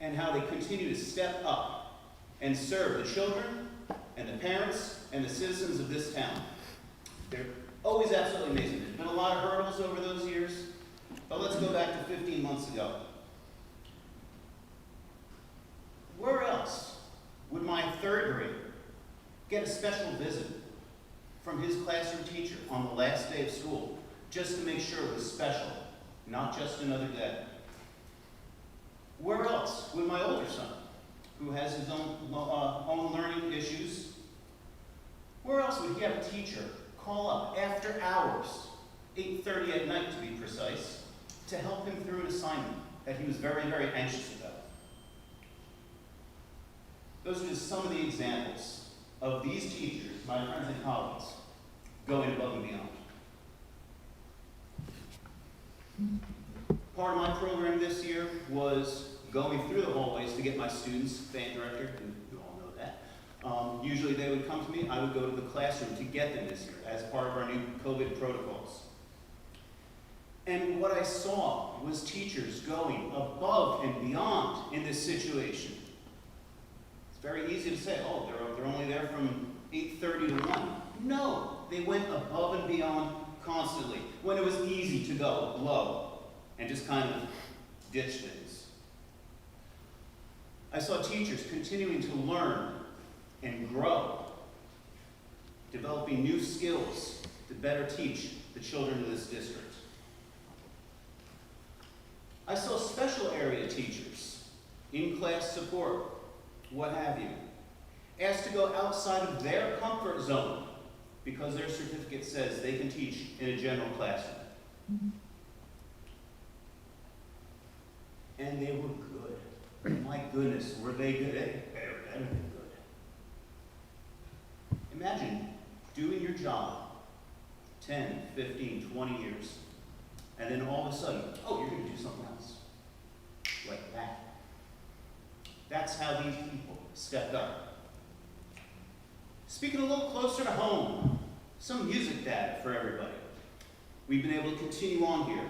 and how they continue to step up and serve the children and the parents and the citizens of this town. They're always absolutely amazing. There's been a lot of hurdles over those years, but let's go back to 15 months ago. Where else would my third grader get a special visit from his classroom teacher on the last day of school just to make sure it was special, not just another day? Where else would my older son, who has his own learning issues, where else would he have a teacher call up after hours, 8:30 at night to be precise, to help him through an assignment that he was very, very anxious about? Those are just some of the examples of these teachers, my friends and colleagues, going above and beyond. Part of my program this year was going through the hallways to get my students, band director, and you all know that. Usually they would come to me, I would go to the classroom to get them this year as part of our new COVID protocols. And what I saw was teachers going above and beyond in this situation. It's very easy to say, oh, they're only there from 8:30 to 1. No, they went above and beyond constantly when it was easy to go low and just kind of ditch things. I saw teachers continuing to learn and grow, developing new skills to better teach the children of this district. I saw special area teachers, in-class support, what have you, asked to go outside of their comfort zone because their certificate says they can teach in a general classroom. And they were good. My goodness, were they good? They better than good. Imagine doing your job 10, 15, 20 years, and then all of a sudden, oh, you're going to do something else. Like that. That's how these people stepped up. Speaking a little closer to home, some music data for everybody. We've been able to continue on here.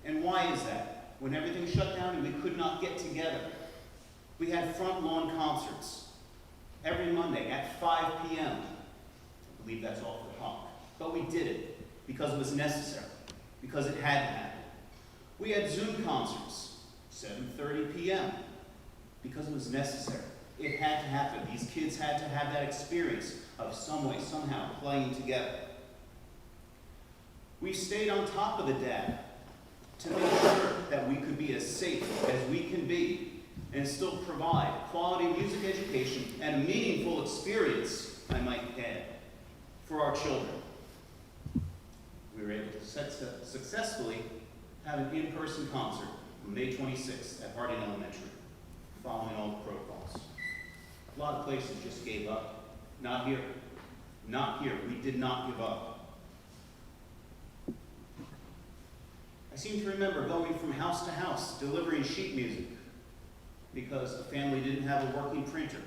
And why is that? When everything shut down and we could not get together, we had front lawn concerts every Monday at 5 p.m. I believe that's off the top. But we did it because it was necessary, because it had to happen. We had Zoom concerts, 7:30 p.m., because it was necessary. It had to happen. These kids had to have that experience of some way, somehow, playing together. We stayed on top of the data to make sure that we could be as safe as we can be and still provide quality music education and a meaningful experience, I might add, for our children. We were able to successfully have an in-person concert on May 26th at Harding Elementary, following all the protocols. A lot of places just gave up. Not here. Not here. We did not give up. I seem to remember going from house to house, delivering sheet music, because a family didn't have a working printer.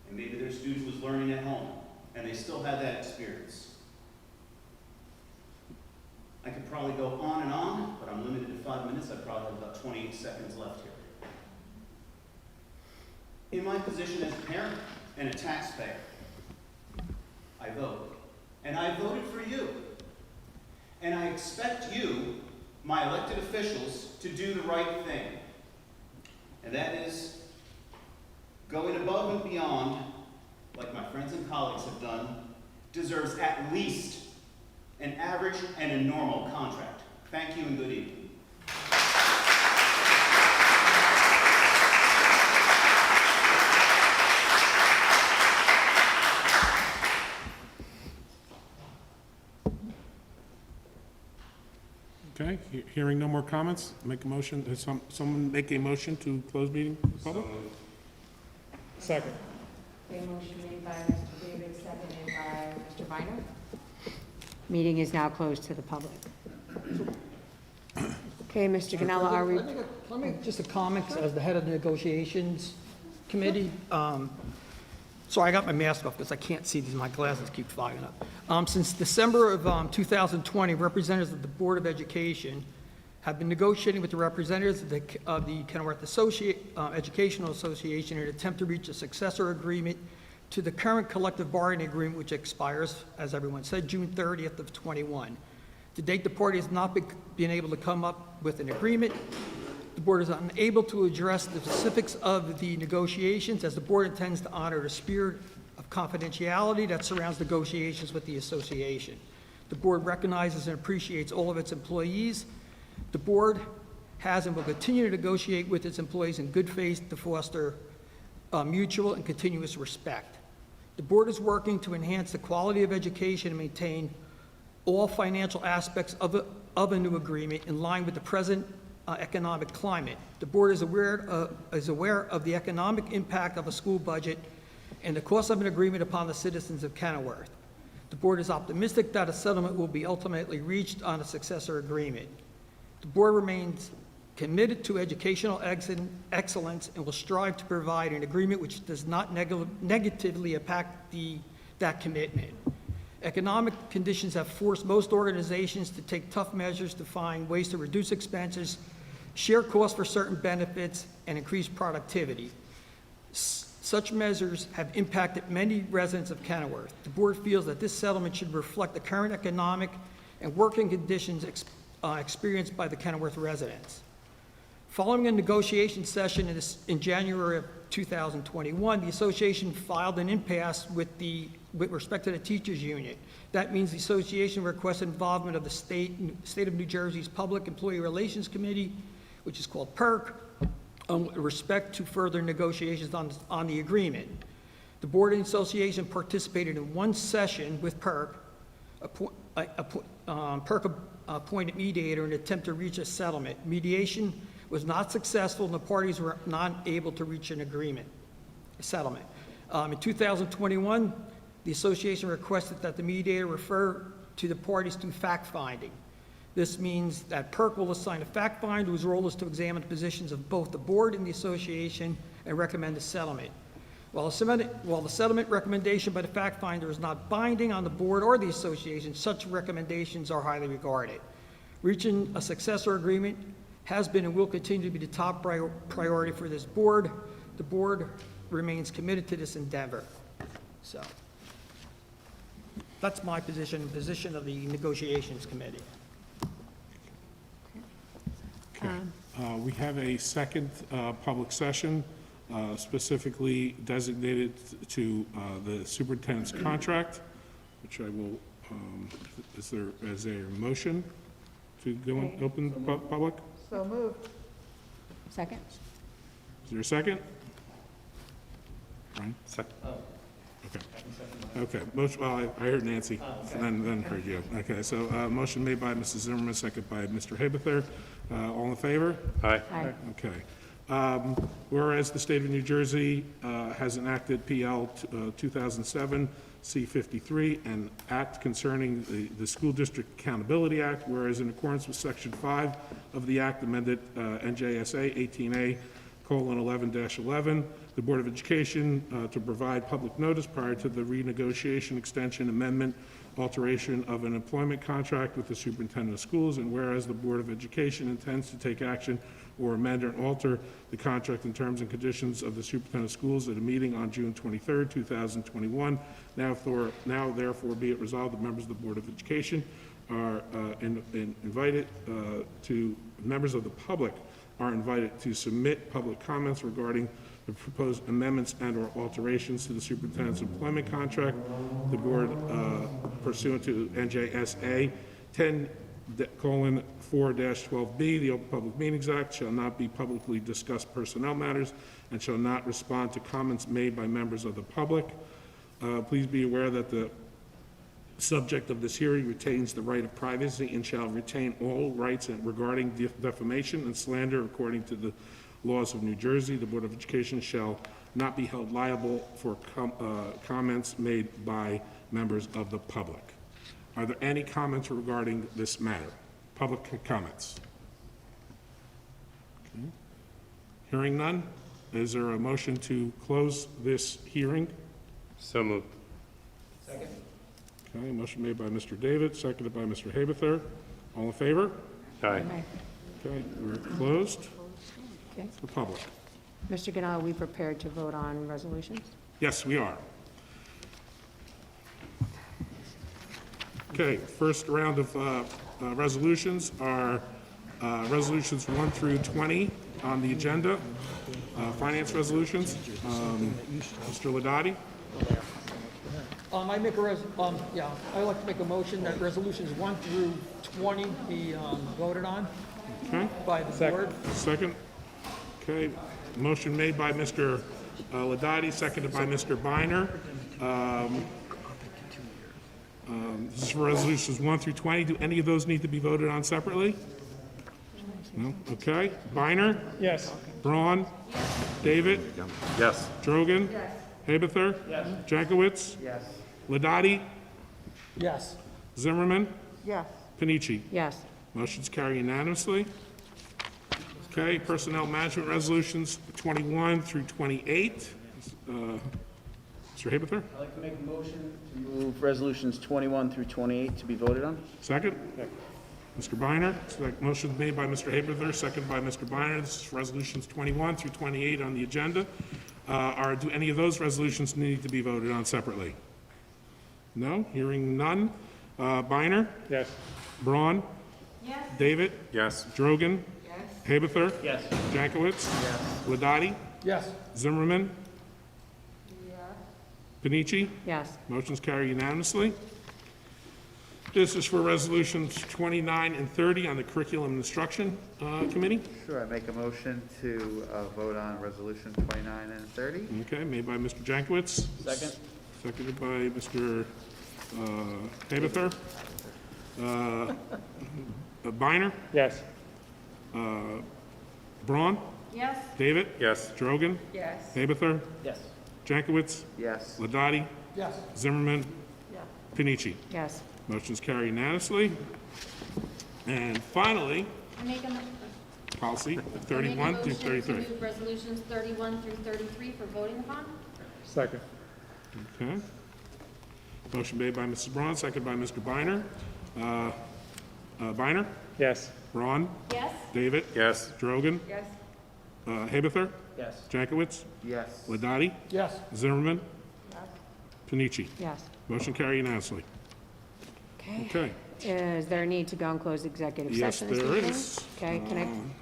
And maybe their student was learning at home, and they still had that experience. I could probably go on and on, but I'm limited to 5 minutes. I probably have about 28 seconds left here. In my position as a parent and a taxpayer, I vote. And I voted for you. And I expect you, my elected officials, to do the right thing. And that is going above and beyond, like my friends and colleagues have done, deserves at least an average and a normal contract. Thank you and good evening. Okay, hearing no more comments, make a motion, someone make a motion to close meeting to the public? Second. A motion made by Mr. David, seconded by Mr. Viner. Meeting is now closed to the public. Okay, Mr. Ganella, are we? Let me just a comment as the head of the negotiations committee. Sorry, I got my mask off because I can't see these, my glasses keep fogging up. Since December of 2020, representatives of the Board of Education have been negotiating with the representatives of the Kenilworth Educational Association in an attempt to reach a successor agreement to the current collective bargaining agreement, which expires, as everyone said, June 30th of 21. To date, the party has not been able to come up with an agreement. The board is unable to address the specifics of the negotiations, as the board intends to honor the spirit of confidentiality that surrounds negotiations with the association. The board recognizes and appreciates all of its employees. The board has and will continue to negotiate with its employees in good faith to foster mutual and continuous respect. The board is working to enhance the quality of education and maintain all financial aspects of a new agreement in line with the present economic climate. The board is aware of the economic impact of a school budget and the cost of an agreement upon the citizens of Kenilworth. The board is optimistic that a settlement will be ultimately reached on a successor agreement. The board remains committed to educational excellence and will strive to provide an agreement which does not negatively impact that commitment. Economic conditions have forced most organizations to take tough measures to find ways to reduce expenses, share costs for certain benefits, and increase productivity. Such measures have impacted many residents of Kenilworth. The board feels that this settlement should reflect the current economic and working conditions experienced by the Kenilworth residents. Following a negotiation session in January of 2021, the association filed an impasse with respect to the teachers union. That means the association requested involvement of the state of New Jersey's Public Employee Relations Committee, which is called PERC, with respect to further negotiations on the agreement. The board and association participated in one session with PERC. PERC appointed mediator in an attempt to reach a settlement. Mediation was not successful and the parties were not able to reach an agreement, a settlement. In 2021, the association requested that the mediator refer to the parties to fact-finding. This means that PERC will assign a fact finder whose role is to examine the positions of both the board and the association and recommend a settlement. While the settlement recommendation by the fact finder is not binding on the board or the association, such recommendations are highly regarded. Reaching a successor agreement has been and will continue to be the top priority for this board. The board remains committed to this endeavor. So that's my position, position of the negotiations committee. We have a second public session specifically designated to the superintendent's contract, which I will, is there a motion to go in open public? So moved. Second? Is there a second? Brian? Second. Okay, motion, well, I heard Nancy, and then heard you. Okay, so motion made by Mrs. Zimmerman, second by Mr. Habeter. All in favor? Aye. Aye. Okay. Whereas the state of New Jersey has enacted PL 2007 C-53, an act concerning the School District Accountability Act, whereas in accordance with Section 5 of the act amended NJSA 18A:11-11, the Board of Education to provide public notice prior to the renegotiation, extension, amendment, alteration of an employment contract with the superintendent of schools, and whereas the Board of Education intends to take action or amend or alter the contract and terms and conditions of the superintendent of schools at a meeting on June 23rd, 2021, now therefore be it resolved that members of the Board of Education are invited members of the public are invited to submit public comments regarding the proposed amendments and/or alterations to the superintendent's employment contract. The board, pursuant to NJSA 10:4-12B, the Open Public Meetings Act, shall not be publicly discuss personnel matters and shall not respond to comments made by members of the public. Please be aware that the subject of this hearing retains the right of privacy and shall retain all rights regarding defamation and slander according to the laws of New Jersey. The Board of Education shall not be held liable for comments made by members of the public. Are there any comments regarding this matter? Public comments? Okay. Hearing none, is there a motion to close this hearing? So moved. Second. Okay, motion made by Mr. David, seconded by Mr. Habefer. All in favor? Aye. Okay, we're closed Okay. for public. Mr. Ganal, are we prepared to vote on resolutions? Yes, we are. Okay, first round of resolutions are resolutions 1 through 20 on the agenda. Finance resolutions. Mr. Ladati? I'd like to make a motion that resolutions 1 through 20 be voted on Okay. by the board. Second. Okay, motion made by Mr. Ladati, seconded by Mr. Biner. This is for resolutions 1 through 20. Do any of those need to be voted on separately? No? Okay. Biner? Yes. Braun? David? Yes. Drogan? Habefer? Yes. Jankowicz? Yes. Ladati? Yes. Zimmerman? Yes. Panici? Yes. Motion's carried unanimously. Okay, personnel management resolutions 21 through 28. Mr. Habefer? I'd like to make a motion to move resolutions 21 through 28 to be voted on. Second? Mr. Biner? Motion made by Mr. Habefer, seconded by Mr. Biner. This is resolutions 21 through 28 on the agenda. Do any of those resolutions need to be voted on separately? No? Hearing none. Biner? Yes. Braun? Yes. David? Yes. Drogan? Yes. Habefer? Yes. Jankowicz? Ladati? Yes. Zimmerman? Panici? Yes. Motion's carried unanimously. This is for resolutions 29 and 30 on the Curriculum and Instruction Committee. Sure, I make a motion to vote on resolution 29 and 30. Okay, made by Mr. Jankowicz. Second. Seconded by Mr. Habefer. Biner? Yes. Braun? Yes. David? Yes. Drogan? Yes. Habefer? Yes. Jankowicz? Yes. Ladati? Yes. Zimmerman? Panici? Yes. Motion's carried unanimously. And finally, I make a, policy I make a 31 through motion to 33. move resolutions 31 through 33 for voting upon. Second. Okay. Motion made by Mrs. Braun, seconded by Mr. Biner. Biner? Yes. Braun? Yes. David? Yes. Drogan? Yes. Habefer? Yes. Jankowicz? Yes. Ladati? Yes. Zimmerman? Panici? Yes. Motion carried unanimously. Okay. Is there a need to go and close executive Yes, session this there evening? is. Okay,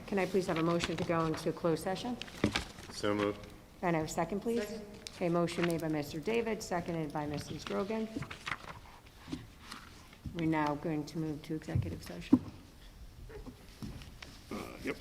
can I please have a motion to go into closed session? So moved. And a second, please? Second. Okay, motion made by Mr. David, seconded by Mrs. Grogan. We're now going to move to executive session. Yep.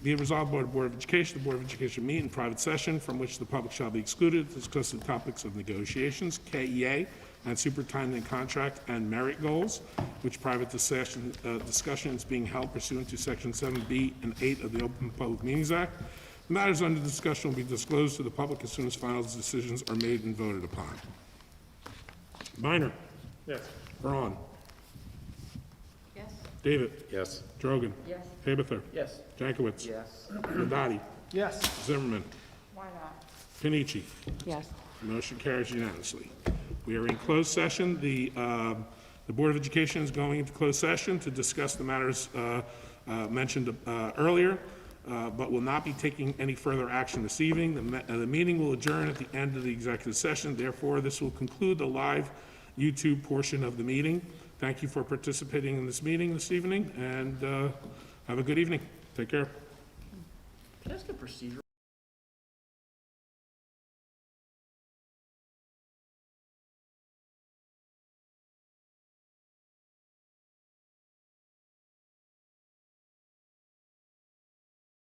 Be it resolved by the Board of Education, the Board of Education meet in private session from which the public shall be excluded to discuss the topics of negotiations, KEA, and superintendent contract and merit goals, which private discussion is being held pursuant to Section 7B and 8 of the Open Public Meetings Act. The matters under discussion will be disclosed to the public as soon as final decisions are made and voted upon. Biner? Yes. Braun? Yes. David? Yes. Drogan? Yes. Habefer? Yes. Jankowicz? Yes. Ladati? Yes. Zimmerman? Why not? Panici? Yes. Motion carries unanimously. We are in closed session. The Board of Education is going into closed session to discuss the matters mentioned earlier, but will not be taking any further action this evening. The meeting will adjourn at the end of the executive session. Therefore, this will conclude the live YouTube portion of the meeting. Thank you for participating in this meeting this evening, and have a good evening. Take care. Can I ask a procedural